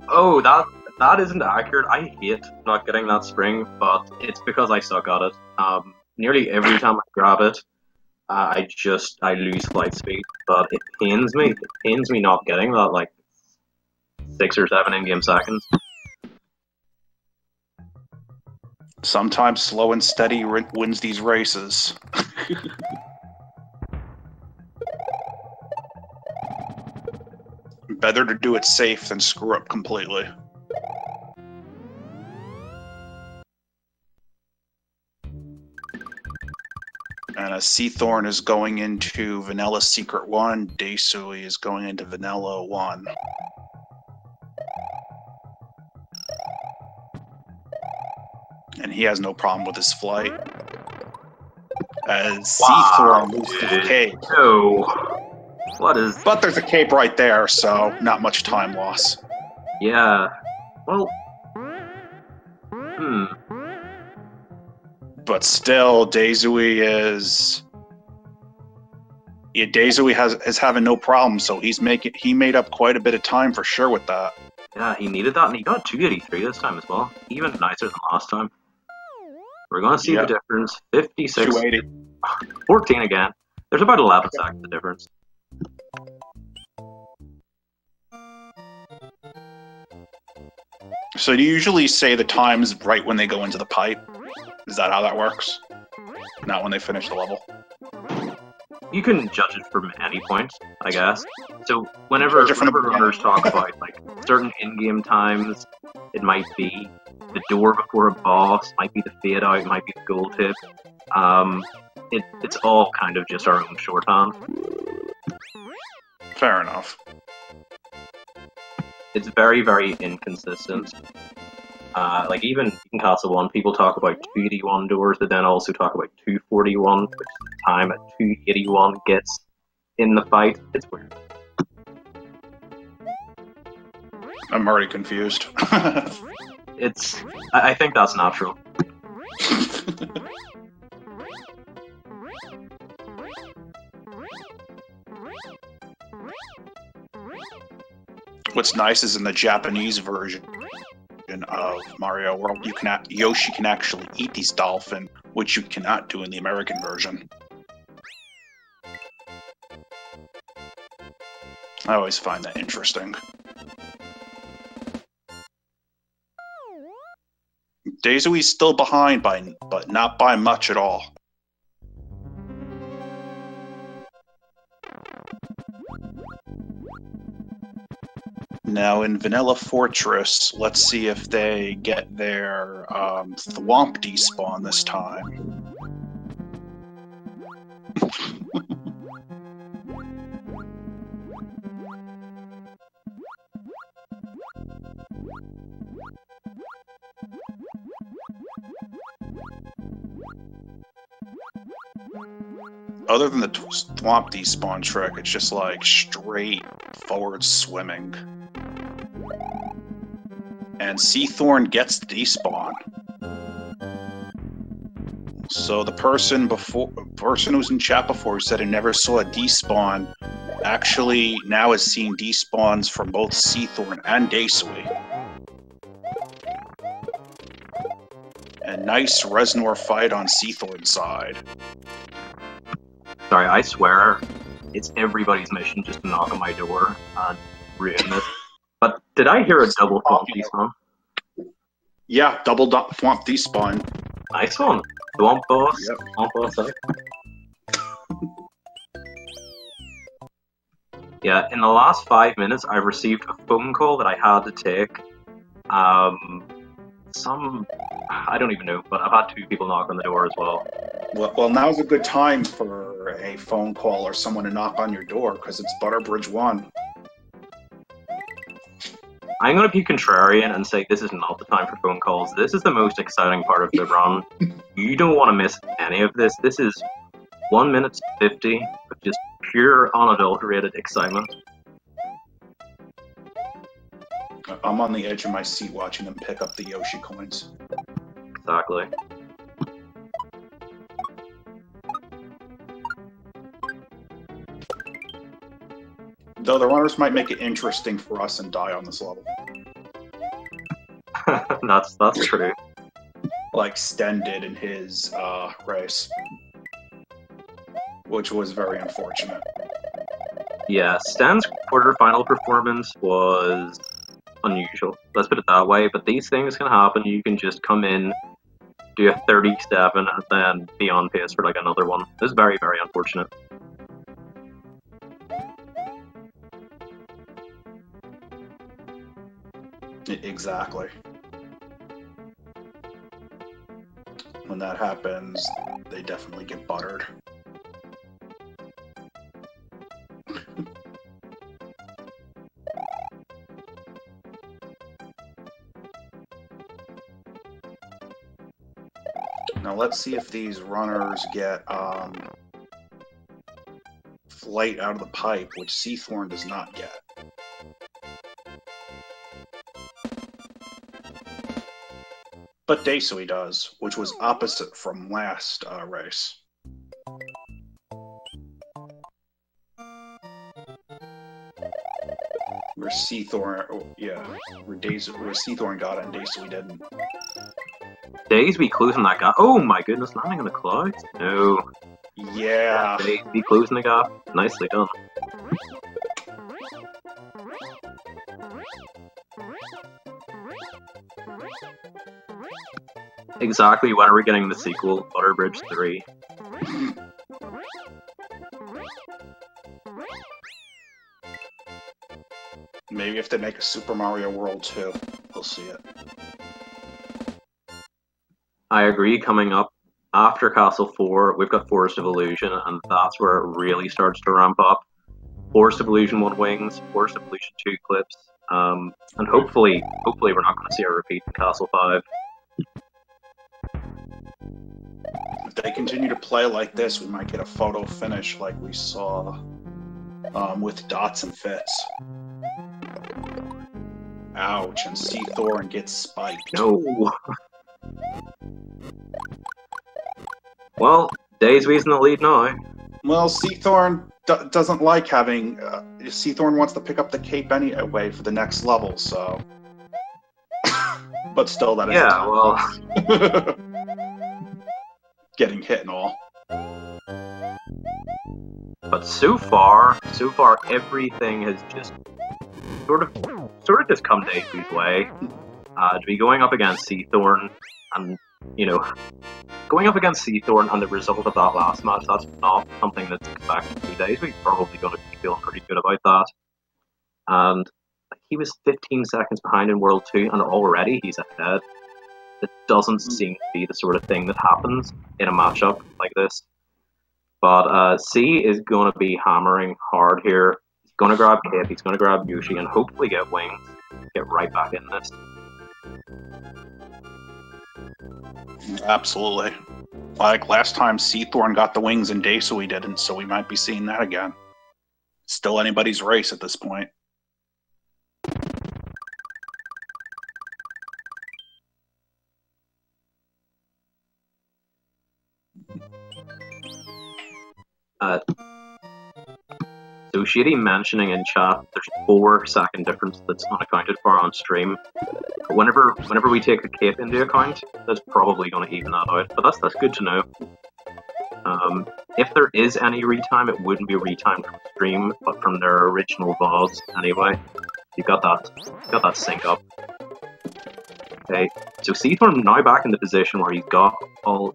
Oh, that isn't accurate. I hate not getting that spring, but it's because I suck at it. nearly every time I grab it, I lose flight speed. But it pains me. It pains me not getting that like 6 or 7 in-game seconds. Sometimes slow and steady wins these races. Better to do it safe than screw up completely. And as Seathorn is going into Vanilla Secret 1, deisui is going into Vanilla 1. And he has no problem with his flight. As Seathorn loses his cape. No. What is... But there's a cape right there, so not much time loss. Yeah. Well... But still, deisui is... Yeah, deisui is having no problem, so he made up quite a bit of time for sure with that. Yeah, he needed that, and he got 283 this time as well. Even nicer than last time. We're going to see the difference. 56. 280. 14 again. There's about 11 seconds of difference. So do you usually say the times right when they go into the pipe? Is that how that works? Not when they finish the level? You can judge it from any point, I guess. So whenever runners talk about like certain in-game times, it might be the door before a boss, might be the fade out, might be the goal tip. It's all kind of just our own shorthand. Fair enough. It's very, very inconsistent. Like even in Castle 1, people talk about 281 doors, but then also talk about 241, which is the time at 281 gets in the fight. It's weird. I'm already confused. I think that's natural. What's nice is in the Japanese version of Mario World, Yoshi can actually eat these dolphin, which you cannot do in the American version. I always find that interesting. Deisui's still behind, but not by much at all. Now in Vanilla Fortress, let's see if they get their Thwomp despawn this time. Other than the Thwomp despawn trick, it's just like straight forward swimming. And Seathorn gets despawn. So the person who's in chat before who said he never saw a despawn, actually now is seeing despawns from both Seathorn and deisui. And nice Reznor fight on Seathorn's side. Sorry, I swear, it's everybody's mission just to knock on my door and ruin it. But did I hear a double Thwomp despawn? Yeah, double Thwomp despawn. Nice one. Thwomp boss. Yep. Thwomp boss out. Yeah, in the last 5 minutes, I've received a phone call that I had to take. I don't even know, but I've had 2 people knock on the door as well. Well, now's a good time for a phone call or someone to knock on your door, because it's Butterbridge 1. I'm going to be contrarian and say this is not the time for phone calls. This is the most exciting part of the run. You don't want to miss any of this. This is 1 minute 50 of just pure, unadulterated excitement. I'm on the edge of my seat watching them pick up the Yoshi coins. Exactly. Though the runners might make it interesting for us and die on this level. That's true. like Sten did in his race, which was very unfortunate. Yeah, Stan's quarterfinal performance was unusual. Let's put it that way. But these things can happen. You can just come in, do a 37, and then be on pace for like another one. This is very, very unfortunate. Exactly. When that happens, they definitely get buttered. Now let's see if these runners get flight out of the pipe, which Seathorn does not get. But deisui does, which was opposite from last race. Where Seathorn, where Seathorn got it and deisui didn't. deisui closing that gap. Oh my goodness, landing in the clouds? No. Yeah. deisui closing the gap. Nicely done. Exactly, when are we getting the sequel, Butter Bridge 3? Maybe if they make a Super Mario World 2, we'll see it. I agree, coming up after Castle 4, we've got Forest of Illusion, and that's where it really starts to ramp up. Forest of Illusion 1 Wings, Forest of Illusion 2 Clips, and hopefully we're not going to see a repeat in Castle 5. If they continue to play like this, we might get a photo finish like we saw with Dots and Fits. Ouch, and Seathorn gets spiked. No! Well, deisui's in the lead now. Well, Seathorn doesn't like having... Seathorn wants to pick up the cape anyway for the next level, so... But still, that is... Yeah, well... Getting hit and all. But so far, everything has just sort of just come deisui's way. To be going up against Seathorn, and, you know, going up against Seathorn and the result of that last match, that's not something that's expected 2 days. We're probably going to be feeling pretty good about that. And he was 15 seconds behind in World 2, and already he's ahead. It doesn't seem to be the sort of thing that happens in a matchup like this. But C is going to be hammering hard here. He's going to grab Cape, he's going to grab Yoshi, and hopefully get Wings. Get right back in this. Absolutely. Like last time, Seathorn got the Wings and deisui didn't, so we might be seeing that again. Still anybody's race at this point. So Shady mentioning in chat there's 4-second difference that's unaccounted for on stream. But whenever we take the cape into account, that's probably going to even that out. But that's good to know. If there is any retime, it wouldn't be retimed from stream, but from their original VODs anyway. You got that sync up. Okay, so Seathorn now back in the position where he's got all.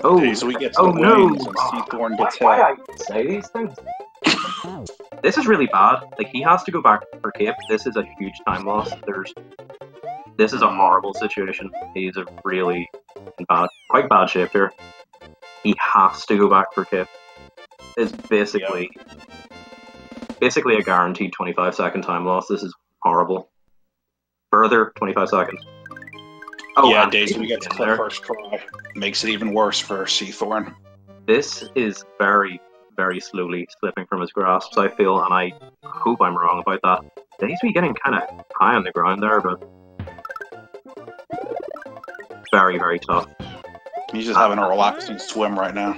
Oh, okay, so he gets the Wings and Seathorn gets hit. Why I say these things? This is really bad. Like, he has to go back for cape. This is a huge time loss. This is a horrible situation. He's a really quite bad shape here. He has to go back for cape. It's basically a guaranteed 25-second time loss. This is horrible. Further 25 seconds. Oh, yeah, deisui gets clipped first try. Makes it even worse for Seathorn. This is very, very slowly slipping from his grasp, I feel, and I hope I'm wrong about that. deisui getting kind of high on the ground there, but very, very tough. He's just having a relaxing swim right now.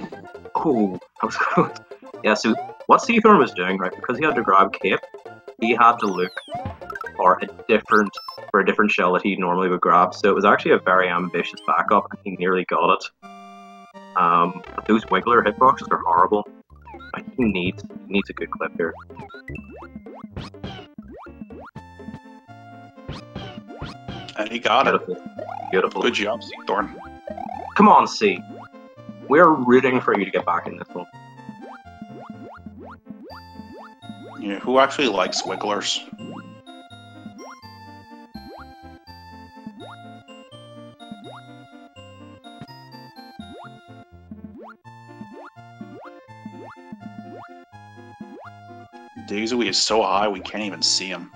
Oh, that was close. Yeah, so what Seathorn was doing, right, because he had to grab cape, he had to look for a different for a different shell that he normally would grab. So it was actually a very ambitious backup, and he nearly got it. But those Wiggler hitboxes are horrible. He needs a good clip here. And he got Beautiful. it. Beautiful. Good job, Seathorn. Come on, C. We're rooting for you to get back in this one. Yeah, who actually likes Wigglers? Deisui is so high we can't even see him.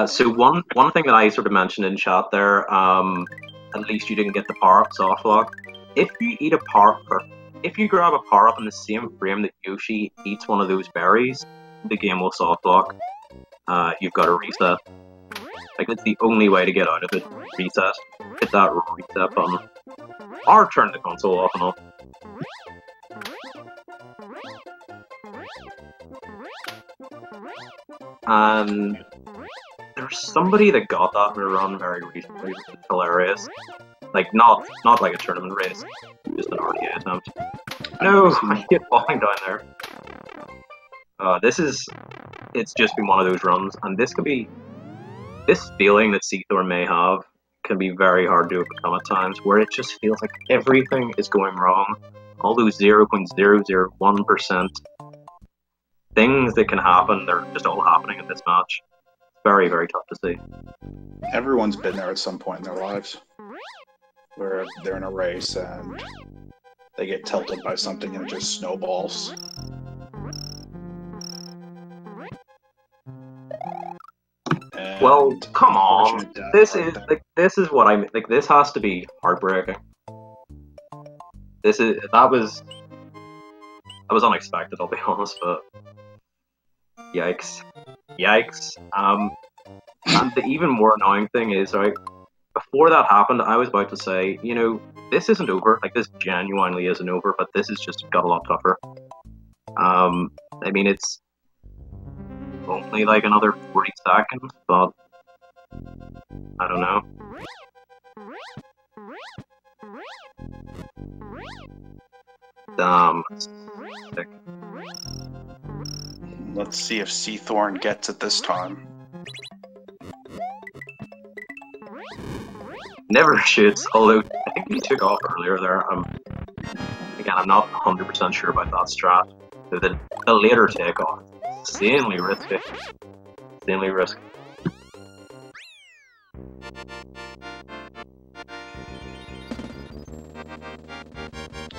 So one thing that I sort of mentioned in chat there, at least you didn't get the power-up soft lock. If you eat a if you grab a power-up in the same frame that Yoshi eats one of those berries, the game will soft lock. You've got to reset. Like, it's the only way to get out of it. Reset. Hit that reset button. Or turn the console off and on. And there's somebody that got that in a run very recently, which is hilarious. Like, not like a tournament race, just an RTA attempt. No, I keep falling down there. It's just been one of those runs, and this feeling that Seathorn may have can be very hard to overcome at times, where it just feels like everything is going wrong. All those 0.001% things that can happen, they're just all happening in this match. It's very, very tough to see. Everyone's been there at some point in their lives, where they're in a race and they get tilted by something and it just snowballs. And well, come on. unfortunate death This right is there. like this is what I mean. Like, this has to be heartbreaking. That was unexpected, I'll be honest, but yikes. Yikes. And the even more annoying thing is, right, before that happened, I was about to say, you know, this isn't over. Like, this genuinely isn't over, but this has just got a lot tougher. I mean, it's only like another 40 seconds, but I don't know. Damn. Sick. Let's see if Seathorn gets it this time. Never shoots, although I think he took off earlier there. Again, I'm not 100% sure about that strat. The later takeoff is insanely risky. Insanely risky.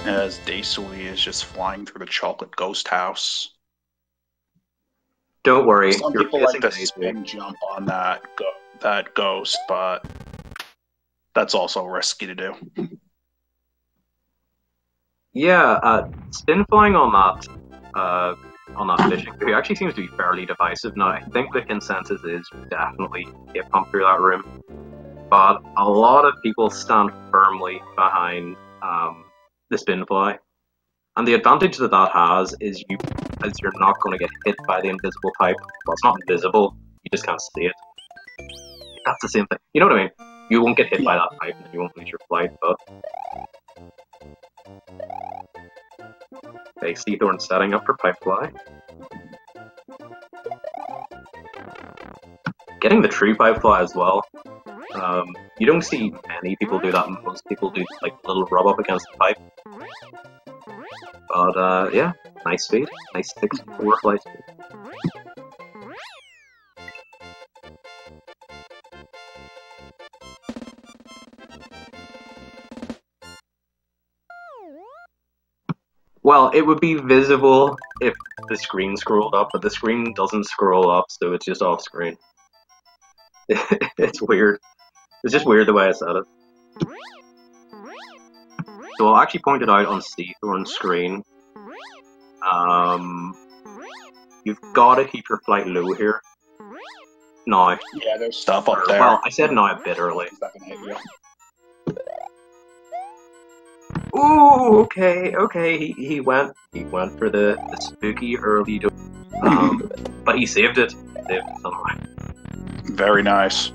As Deisui is just flying through the chocolate ghost house. Don't worry, Some you're people like missing to Daisy. spin jump on that ghost, but that's also risky to do. Yeah, spin flying on that fishing crew actually seems to be fairly divisive. Now, I think the consensus is definitely get pumped through that room, but a lot of people stand firmly behind the spin fly, and the advantage that has is you're not going to get hit by the invisible pipe. Well, it's not invisible; you just can't see it. That's the same thing. You know what I mean? You won't get hit by that pipe, and you won't lose your flight, but. Okay, Seathorn setting up for pipe fly. Getting the true pipe fly as well. You don't see many people do that. Most people do like a little rub up against the pipe. But yeah, nice speed. Nice 64 flight speed. Well, it would be visible if the screen scrolled up, but the screen doesn't scroll up, so it's just off screen. It's weird. It's just weird the way I said it. So I'll actually point it out on Seathorn's screen. You've got to keep your flight low here. Now. Yeah, there's stuff up there. Well, I said now a bit early. Is that gonna hit you? Ooh, okay. He went for the spooky early door. But he saved it. Saved it somehow. Very nice.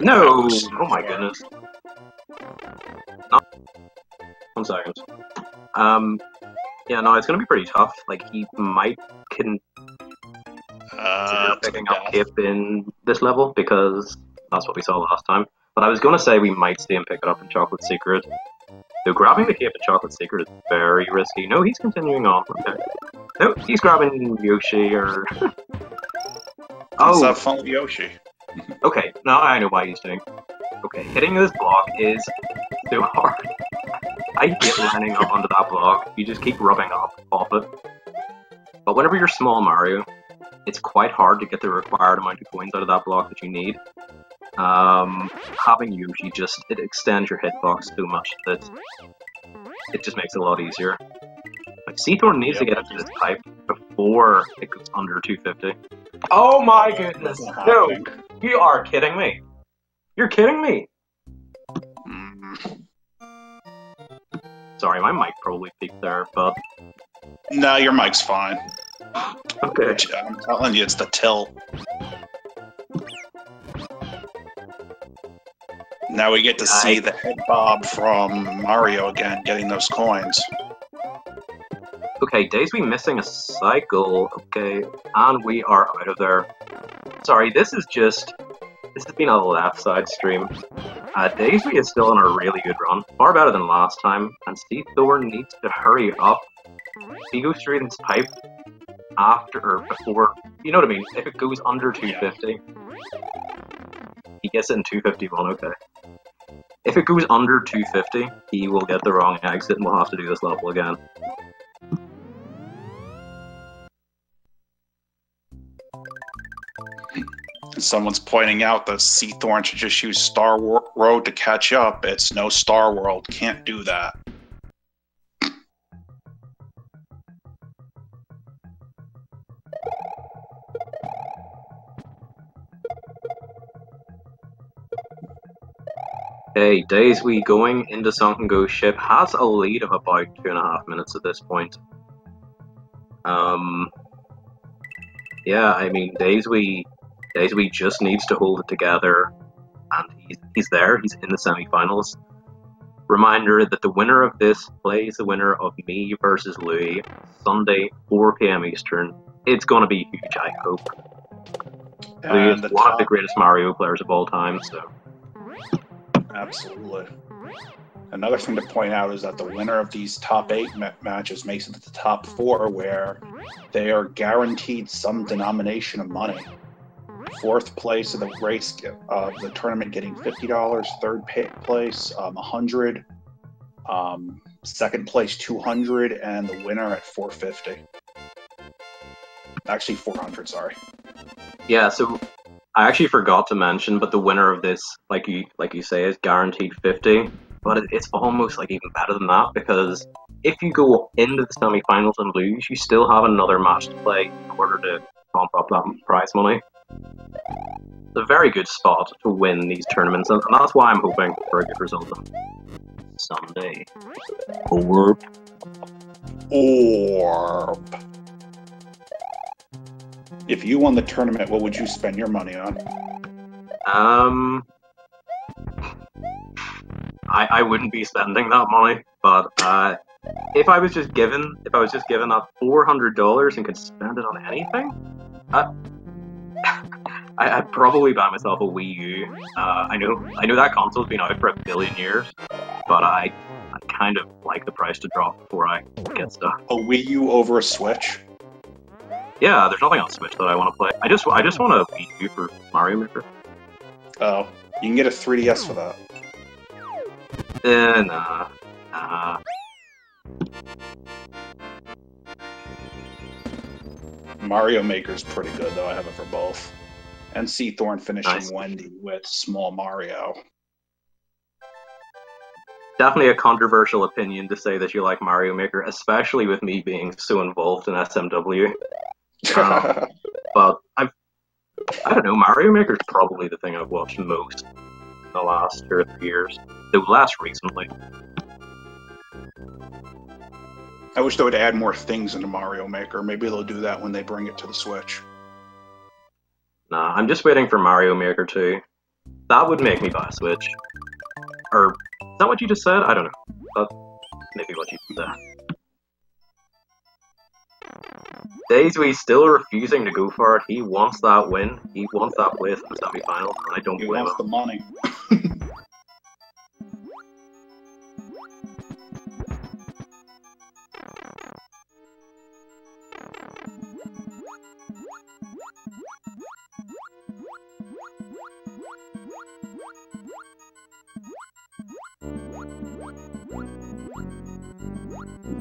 No! Oh my goodness. No. 1 second. Yeah, no, it's gonna be pretty tough. Like, he might consider picking up Cape in this level, because that's what we saw last time. But I was gonna say we might see him pick it up in Chocolate Secret. Though grabbing the Cape in Chocolate Secret is very risky. No, he's continuing on. Okay. No, he's grabbing Yoshi, or... Let's have fun with Yoshi. Okay, now I know why he's doing. Okay, hitting this block is so hard. I hate landing up onto that block. You just keep rubbing off it. But whenever you're small Mario, it's quite hard to get the required amount of coins out of that block that you need. Having Yoshi it extends your hitbox so much that it just makes it a lot easier. Like, Seathorn needs to get into this pipe before it goes under 250. Oh my goodness! No! You are kidding me! You're kidding me! Sorry, my mic probably peaked there, but... No, your mic's fine. Okay. I'm telling you, it's the tilt. Now we get to see the head bob from Mario again, getting those coins. Okay, deisui missing a cycle. Okay, and we are out of there. Sorry, this has been a left side stream. deisui is still on a really good run, far better than last time, and Seathorn needs to hurry up. He goes through this pipe after or before, you know what I mean? If it goes under 250, he gets it in 251, okay. If it goes under 250, he will get the wrong exit and we'll have to do this level again. Someone's pointing out that Seathorn should just use Star Road to catch up. It's no Star World. Can't do that. Okay, deisui going into Sunken Ghost Ship has a lead of about 2.5 minutes at this point. Yeah, I mean, deisui just needs to hold it together, and he's there, he's in the semi-finals. Reminder that the winner of this plays the winner of me versus Louis, Sunday, 4 PM Eastern. It's gonna be huge, I hope. Louis is one of the greatest Mario players of all time, so... Absolutely. Another thing to point out is that the winner of these top 8 matches makes it to the top 4, where they are guaranteed some denomination of money. 4th place of the race, the tournament, getting $50. 3rd place, $100. 2nd place, $200, and the winner at $450. Actually, $400. Sorry. Yeah. So I actually forgot to mention, but the winner of this, like you say, is guaranteed 50. But it's almost like even better than that, because if you go into the semi-finals and lose, you still have another match to play in order to bump up that prize money. It's a very good spot to win these tournaments, and that's why I'm hoping for a good result someday. Orb. If you won the tournament, what would you spend your money on? I wouldn't be spending that money, but if I was just given that $400 and could spend it on anything, I'd probably buy myself a Wii U. I know that console's been out for a billion years, but I kind of like the price to drop before I get stuff. A Wii U over a Switch? Yeah, there's nothing on Switch that I want to play. I just want a Wii U for Mario Maker. Oh, you can get a 3DS for that. Nah. Mario Maker's pretty good, though. I have it for both. And Seathorn finishing Nice. Wendy with Small Mario. Definitely a controversial opinion to say that you like Mario Maker, especially with me being so involved in SMW. But I don't know, Mario Maker is probably the thing I've watched most in the last 2 or 3 years, though less recently. I wish they would add more things into Mario Maker. Maybe they'll do that when they bring it to the Switch. Nah, I'm just waiting for Mario Maker 2. That would make me buy a Switch. Or, is that what you just said? I don't know. That's maybe what you said. deisui still refusing to go for it. He wants that win. He wants that place in the semi-final, and I don't blame him. He wants the money.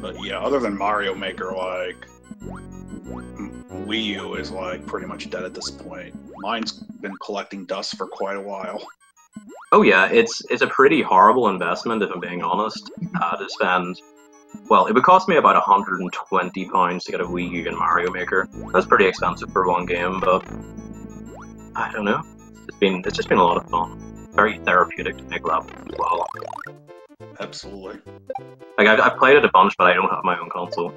But yeah, other than Mario Maker, like, Wii U is like pretty much dead at this point. Mine's been collecting dust for quite a while. Oh yeah, it's a pretty horrible investment if I'm being honest. To spend, well, it would cost me about £120 to get a Wii U and Mario Maker. That's pretty expensive for one game, but I don't know. It's just been a lot of fun. Very therapeutic to make levels as well. Absolutely. Like I've played it a bunch, but I don't have my own console.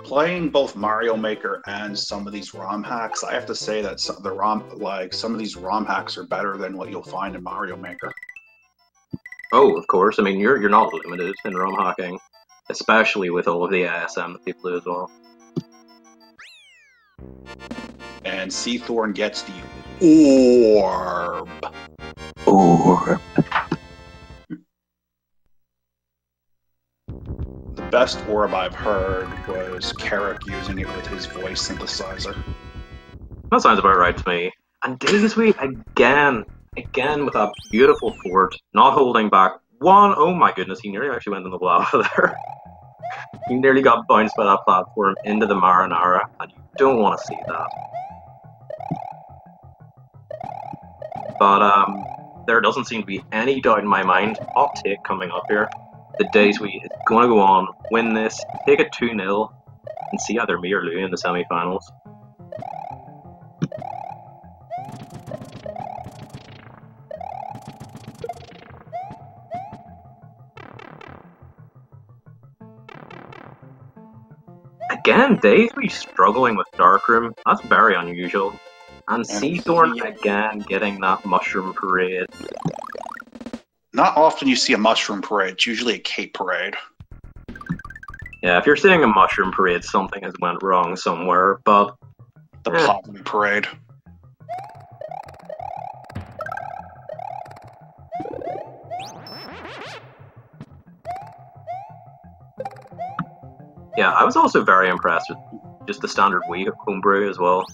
Playing both Mario Maker and some of these ROM hacks, I have to say that some of these ROM hacks are better than what you'll find in Mario Maker. Oh, of course. I mean, you're not limited in ROM hacking, especially with all of the ASM that people do as well. And Seathorn gets the orb. Orb. The best orb I've heard was Carrick using it with his voice synthesizer. That sounds about right to me. And deisui again with that beautiful fort, not holding back one. Oh my goodness, he nearly actually went in the lava there. He nearly got bounced by that platform into the marinara, and you don't want to see that. But there doesn't seem to be any doubt in my mind. Hot take coming up here. The deisui is going to go on, win this, take it 2-0, and see either me or Lou in the semi-finals. Again, deisui struggling with Darkroom. That's very unusual. And Seathorn again getting that Mushroom Parade. Not often you see a Mushroom Parade. It's usually a Cape Parade. Yeah, if you're seeing a Mushroom Parade, something has went wrong somewhere, but... The Poverty Parade. Yeah, I was also very impressed with just the standard Wii homebrew as well.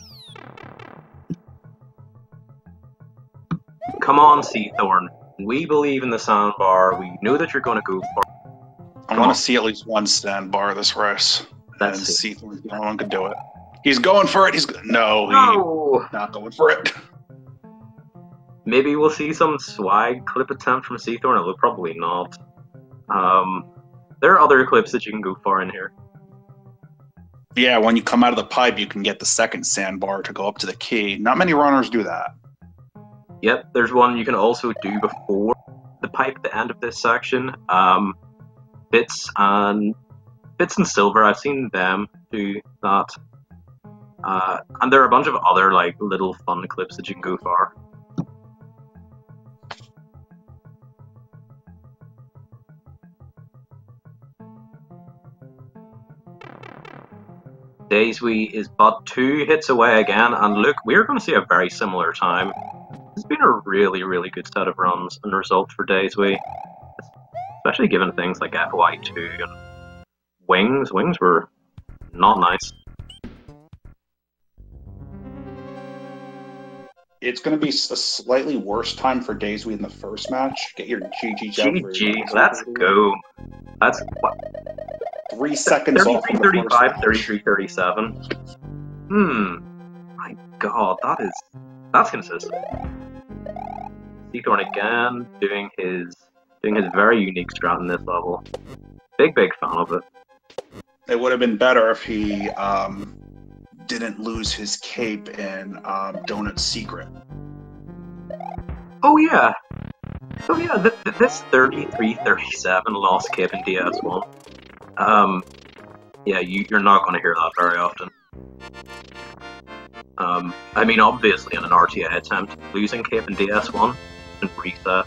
Come on, Seathorn. We believe in the soundbar. We know that you're going to go for it. I want to see at least one sandbar this race. And Seathorn's the only one can do it. He's going for it. He's no. Not going for it. Maybe we'll see some swag clip attempt from Seathorn, although probably not. There are other clips that you can go for in here. Yeah, when you come out of the pipe, you can get the second sandbar to go up to the key. Not many runners do that. Yep, there's one you can also do before the pipe at the end of this section. Bits and Silver, I've seen them do that. And there are a bunch of other like little fun clips that you can go for. deisui is but 2 hits away again, and look, we're going to see a very similar time. It's been a really, really good set of runs and results for deisui, especially given things like FY2 and Wings. Wings were not nice. It's going to be a slightly worse time for deisui in the first match. Get your GG. GG, let's go. 3 seconds off from the first 33-35, match. 33-37. My God, that's consistent. Seathorn again doing his very unique strat in this level. Big fan of it. It would have been better if he didn't lose his cape in Donut's Secret. Oh yeah, this 33-37 lost cape in DS1. Yeah, you're not going to hear that very often. I mean, obviously in an RTA attempt, losing cape in DS1 and reset,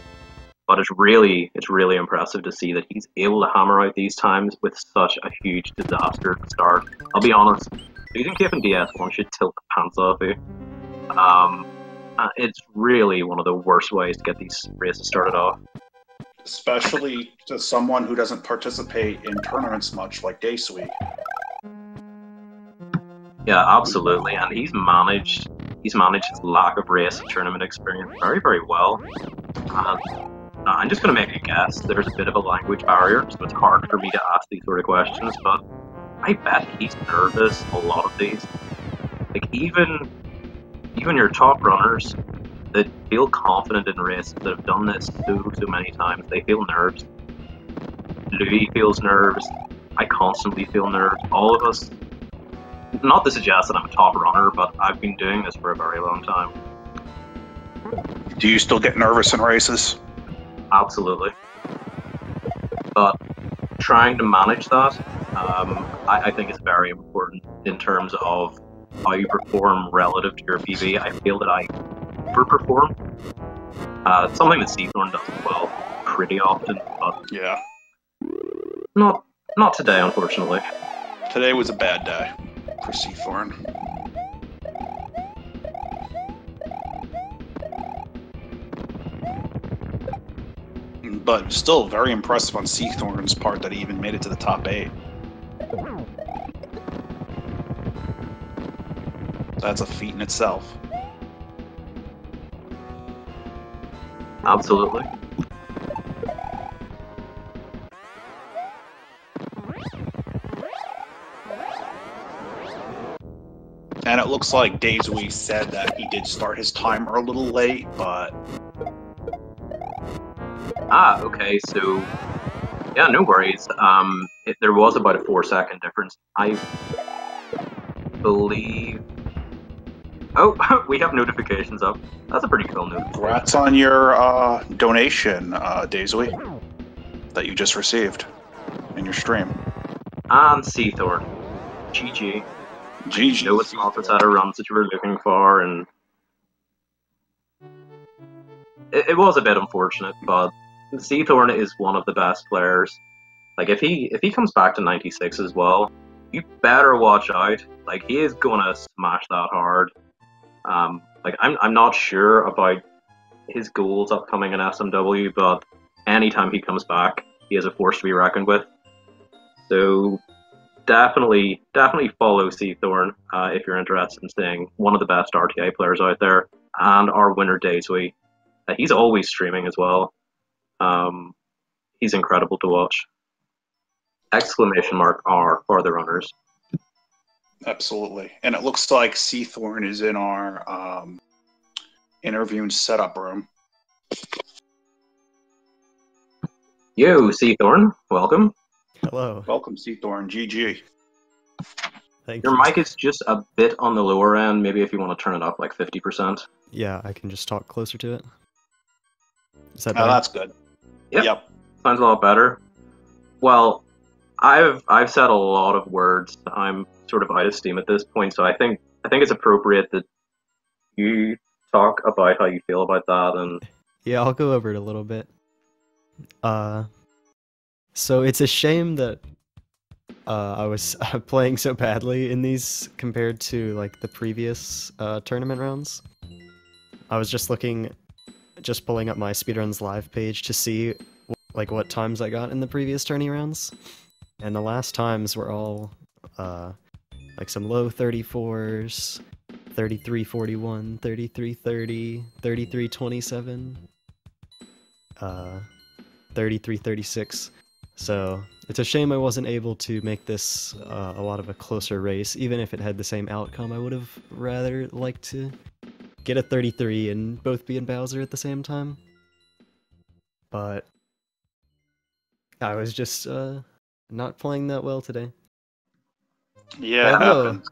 but it's really impressive to see that he's able to hammer out these times with such a huge disaster at the start. I'll be honest, losing cape in DS1 should tilt the pants off you. It's really one of the worst ways to get these races started off. Especially to someone who doesn't participate in tournaments much, like deisui. Yeah, absolutely, and he's managed his lack of race and tournament experience very well. I'm just going to make a guess. There's a bit of a language barrier, so it's hard for me to ask these sort of questions, but I bet he's nervous a lot of these. Like, even your top runners that feel confident in races, that have done this so many times, they feel nerves. Louis feels nerves. I constantly feel nerves. All of us. Not to suggest that I'm a top runner, but I've been doing this for a very long time. Do you still get nervous in races? Absolutely. But trying to manage that, I think is very important in terms of how you perform relative to your PB. I feel that I overperform. Something that Seathorn does as well pretty often, but yeah, not today, unfortunately. Today was a bad day for Seathorn. But still very impressive on Seathorn's part that he even made it to the top 8. That's a feat in itself. Absolutely. And it looks like deisui said that he did start his timer a little late, but... Okay, so... Yeah, no worries. There was about a 4-second difference. I believe... Oh, we have notifications up. That's a pretty cool notification. Congrats on your donation, deisui, that you just received in your stream. And Seathorn. GG. GG. You know it's not the set of runs that you were looking for, and... It was a bit unfortunate, but Seathorn is one of the best players. Like, if he comes back to 96 as well, you better watch out. Like, he is gonna smash that hard. Like, I'm not sure about his goals upcoming in SMW, but anytime he comes back, he is a force to be reckoned with. So definitely follow Seathorn if you're interested in seeing one of the best RTA players out there, and our winner deisui. He's always streaming as well. He's incredible to watch. Exclamation mark R for the runners. Absolutely. And it looks like Seathorn is in our interview and setup room. Yo, Seathorn, welcome. Hello. Welcome, Seathorn. GG. Thank Your you. mic is just a bit on the lower end. Maybe if you want to turn it up like 50%. Yeah, I can just talk closer to it. Is that Oh, better? that's good. Yep. Sounds a lot better. Well, I've said a lot of words. I'm sort of out of steam at this point, so I think it's appropriate that you talk about how you feel about that. And Yeah, I'll go over it a little bit. So it's a shame that I was playing so badly in these compared to like the previous tournament rounds. I was just pulling up my speedruns live page to see like what times I got in the previous tourney rounds, and the last times were all like some low 34s, 33:41, 33:30, 33:27, 33:36. So it's a shame I wasn't able to make this a lot of a closer race. Even if it had the same outcome, I would have rather liked to get a 33 and both be in Bowser at the same time. But I was just not playing that well today. Yeah, it happens.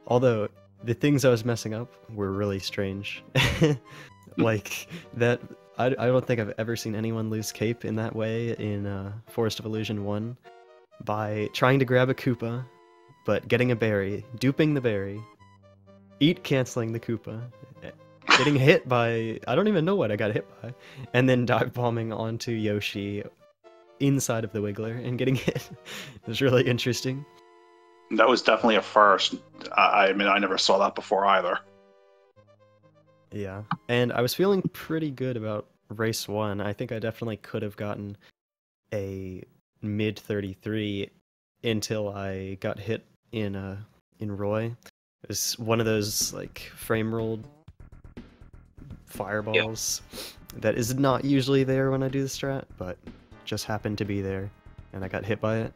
Although the things I was messing up were really strange. Like that, I don't think I've ever seen anyone lose cape in that way in Forest of Illusion 1 by trying to grab a Koopa, but getting a berry, duping the berry, canceling the Koopa, getting hit by, I don't even know what I got hit by, and then dive bombing onto Yoshi inside of the Wiggler and getting hit. It was really interesting. That was definitely a first. I mean, I never saw that before either. Yeah, and I was feeling pretty good about race 1. I think I definitely could have gotten a mid 33 until I got hit in Roy. It was one of those like frame rolled fireballs that is not usually there when I do the strat, but just happened to be there, and I got hit by it.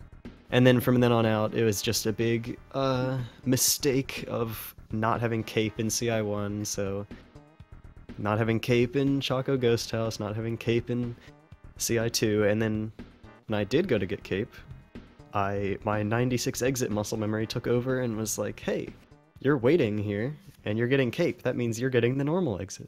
And then from then on out, it was just a big mistake of not having cape in CI1, so not having cape in Choco Ghost House, not having cape in CI2, and then when I did go to get cape, my 96 exit muscle memory took over and was like, hey, you're waiting here, and you're getting cape. That means you're getting the normal exit.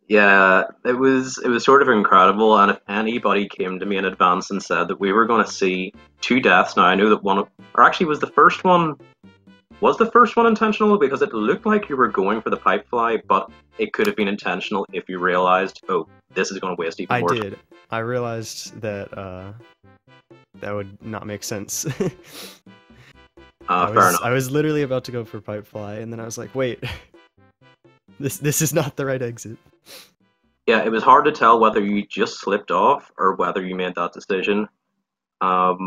Yeah, it was sort of incredible, and if anybody came to me in advance and said that we were going to see 2 deaths, now I knew that one, or actually was the first one intentional, because it looked like you were going for the pipe fly, but it could have been intentional if you realized, oh, this is going to waste even more. I did. I realized that that would not make sense. Fair enough. I was literally about to go for pipe fly, and then I was like, wait, this is not the right exit. Yeah, it was hard to tell whether you just slipped off or whether you made that decision. But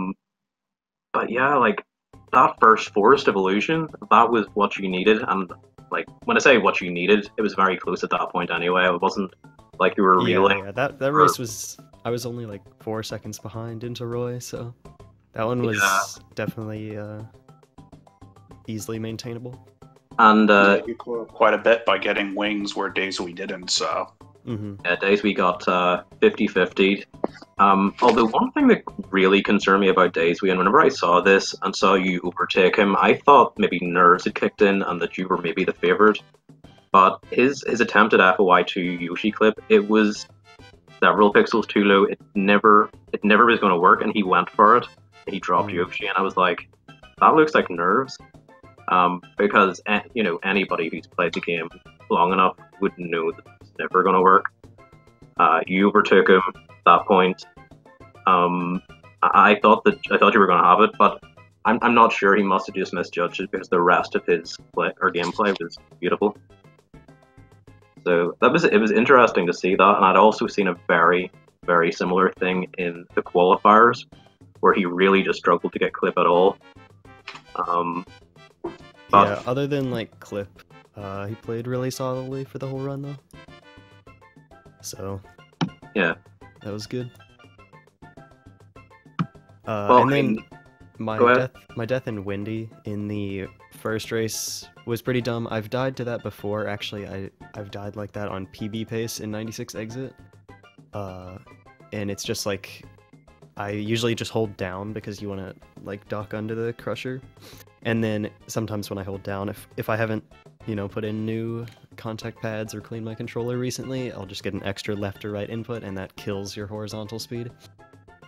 yeah, like, that first Forest of Illusion, that was what you needed, and like, when I say what you needed, it was very close at that point anyway. It wasn't like you were reeling. Yeah, that race was, I was only like 4 seconds behind into Roy, so that one was definitely easily maintainable. And you grew quite a bit by getting wings where deisui didn't, so. Yeah, deisui got 50-50'd. Although one thing that really concerned me about deisui, and whenever I saw this and saw you overtake him, I thought maybe nerves had kicked in and that you were maybe the favourite. But his attempt at FOI2 Yoshi clip, it was several pixels too low. It never was going to work, and he went for it. And he dropped Yoshi, and I was like, that looks like nerves. Because you know, anybody who's played the game long enough would know that it's never going to work. You overtook him at that point. I thought you were going to have it, but I'm not sure. He must have just misjudged it, because the rest of his gameplay was beautiful. So it was interesting to see that, and I'd also seen a very, very similar thing in the qualifiers, where he really just struggled to get clip at all. Yeah, other than like clip, he played really solidly for the whole run though. So yeah, that was good. Well, and then my death in Windy in the first race was pretty dumb. I've died to that before. Actually, I've died like that on PB pace in 96 exit. And it's just like, I usually just hold down because you want to like duck under the crusher. And then sometimes when I hold down, if I haven't, you know, put in new contact pads or cleaned my controller recently, I'll just get an extra left or right input, and that kills your horizontal speed.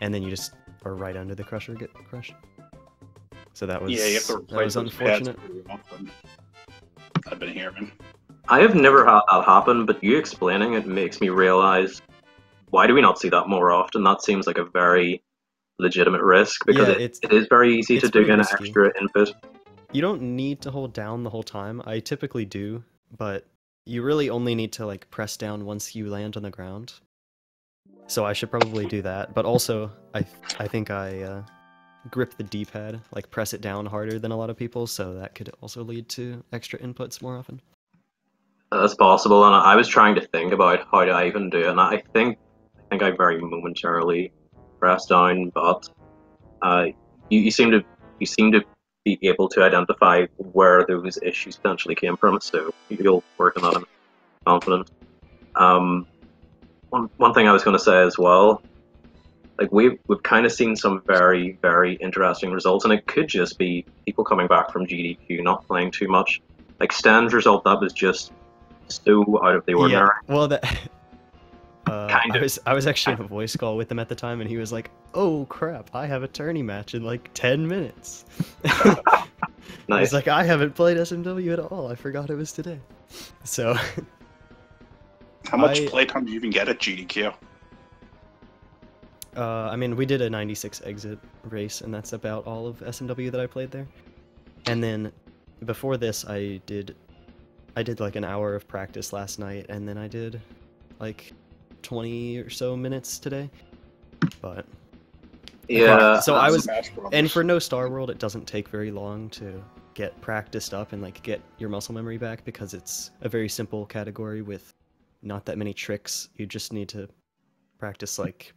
And then you just are right under the crusher, get crushed. So that was, yeah, you have to replace those unfortunate. Pads. I've been hearing. I have never had that happen, but you explaining it makes me realize, why do we not see that more often? That seems like a very legitimate risk, because it is very easy to dig in extra input. You don't need to hold down the whole time. I typically do, but you really only need to like press down once you land on the ground. So I should probably do that. But also, I think I grip the D-pad, like press it down harder than a lot of people, so that could also lead to extra inputs more often. That's possible, and I was trying to think about how to even do it, and I think I very momentarily press down, but you seem to be able to identify where those issues potentially came from. So you'll work on that. I'm confident. One thing I was going to say as well, like we've kind of seen some very, very interesting results, and it could just be people coming back from GDQ not playing too much. Like Sten's result, that was just so out of the ordinary. Yeah, well, that I was actually in a voice call with him at the time, and he was like, "Oh crap, I have a tourney match in like 10 minutes." Nice. He's like, "I haven't played SMW at all. I forgot it was today." So, how much playtime do you even get at GDQ? I mean, we did a 96 exit race, and that's about all of SMW that I played there. And then before this, I did like an hour of practice last night, and then I did like 20 or so minutes today. But yeah, so I was, and for no Star World, it doesn't take very long to get practiced up and like get your muscle memory back, because it's a very simple category with not that many tricks. You just need to practice like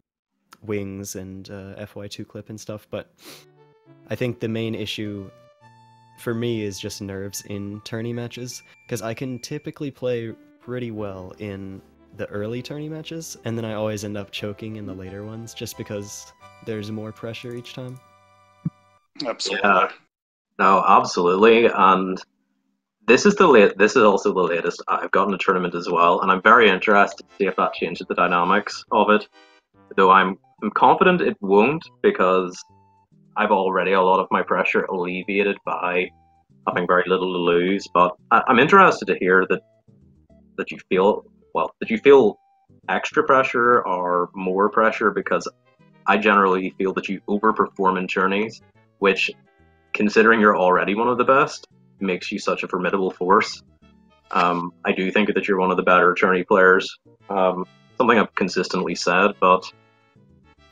wings and FY2 clip and stuff. But I think the main issue for me is just nerves in tourney matches, because I can typically play pretty well in the early tourney matches, and then I always end up choking in the later ones just because there's more pressure each time. Absolutely. Yeah. No, absolutely. And this is also the latest I've gotten a tournament as well, and I'm very interested to see if that changes the dynamics of it. Though I'm confident it won't, because I've already a lot of my pressure alleviated by having very little to lose. But I'm interested to hear that you feel extra pressure or more pressure, because I generally feel that you overperform in tourneys, which, considering you're already one of the best, makes you such a formidable force. I do think that you're one of the better tourney players. Something I've consistently said, but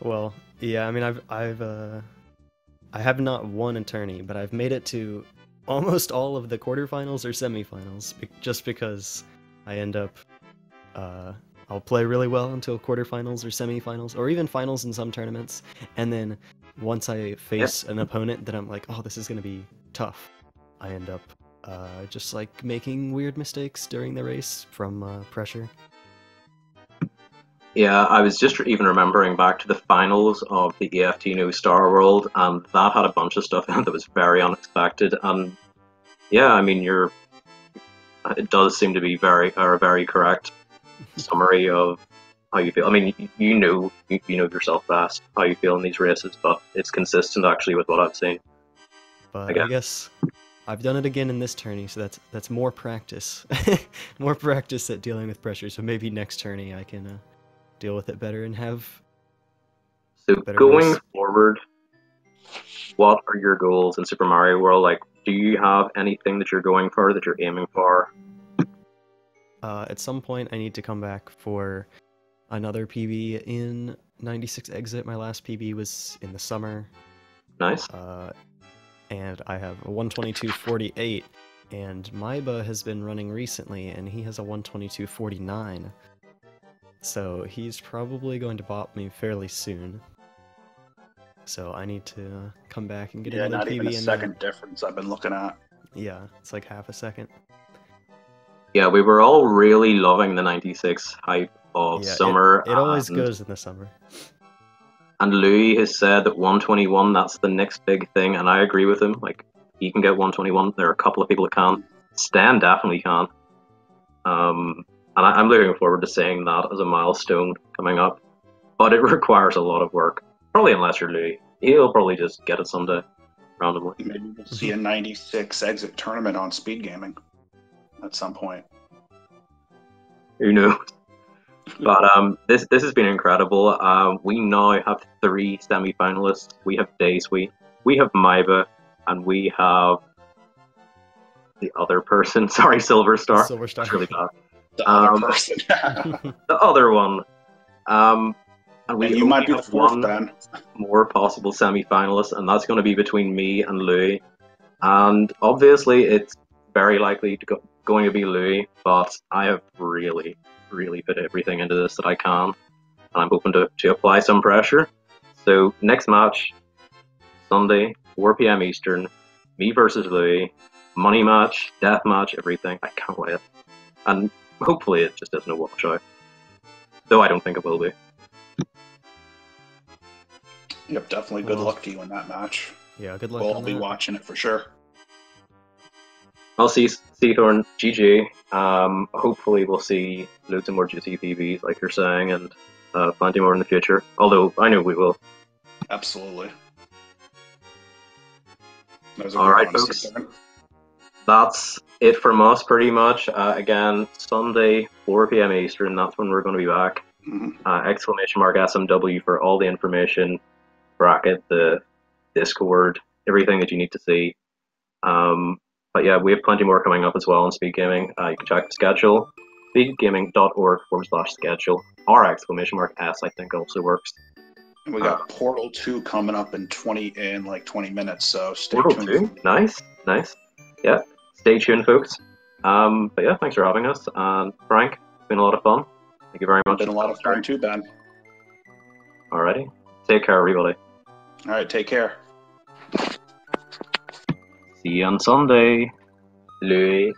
well, yeah, I mean, I have not won a tourney, but I've made it to almost all of the quarterfinals or semifinals, just because I end up, I'll play really well until quarterfinals or semifinals, or even finals in some tournaments, and then once I face an opponent that I'm like, oh, this is going to be tough, I end up just like making weird mistakes during the race from pressure. yeah, I was just even remembering back to the finals of the EFT New Star World, and that had a bunch of stuff in it that was very unexpected. And yeah, I mean, it does seem to be a very correct summary of how you feel. I mean, you know yourself best how you feel in these races, but it's consistent actually with what I've seen. But I guess I've done it again in this tourney, so that's more practice, more practice at dealing with pressure. So maybe next tourney I can deal with it better and have. So going forward, what are your goals in Super Mario World? Like, do you have anything that you're going for, that you're aiming for? At some point, I need to come back for another PB in 96 Exit. My last PB was in the summer. Nice. And I have a 122.48, and Maiba has been running recently, and he has a 122.49. So he's probably going to bop me fairly soon. So I need to come back and get another PB. Yeah, not even a second difference I've been looking at. Yeah, it's like half a second. Yeah, we were all really loving the 96 hype of summer. It always goes in the summer. And Louis has said that 121, that's the next big thing, and I agree with him. Like, he can get 121. There are a couple of people that can. Stan definitely can. And I'm looking forward to seeing that as a milestone coming up. But it requires a lot of work. Probably unless you're Louis. He'll probably just get it someday, randomly. Maybe we'll see a 96 exit tournament on Speed Gaming at some point. Who knows? But this has been incredible. We now have 3 semi-finalists. We have deisui, we have Maiba, and we have the other person. Sorry, Silver Star. Silver Star. That's really bad. The other person. The other one. And you might be the fourth then. More possible semi-finalists, and that's going to be between me and Louis. And obviously, it's very likely going to be Louis, but I have really put everything into this that I can, and I'm hoping to apply some pressure. So next match, Sunday, 4 p.m. Eastern, me versus Louis, money match, death match, everything. I can't wait. And hopefully it just isn't a washout. Though I don't think it will be. Yep, definitely good luck to you in that match. Yeah, good luck. We'll on be that. watching it for sure. I'll see Seathorn, GG. Hopefully we'll see loads of more juicy PBs, like you're saying, and plenty more in the future. Although, I know we will. Absolutely. Alright, folks. That's it from us, pretty much. Again, Sunday, 4 p.m. Eastern, that's when we're going to be back. Exclamation mark SMW for all the information, bracket, the Discord, everything that you need to see. But yeah, we have plenty more coming up as well on Speed Gaming. You can check the schedule, speedgaming.org/schedule. Our exclamation mark S, I think, also works. And we got Portal 2 coming up in 20 minutes, so stay Portal tuned. 2? Nice. Yeah, stay tuned, folks. But yeah, thanks for having us. And Frank, it's been a lot of fun. Thank you very much. It's been a lot of fun too, Ben. Alrighty. Take care, everybody. Alright, take care. See you on Sunday, Louis.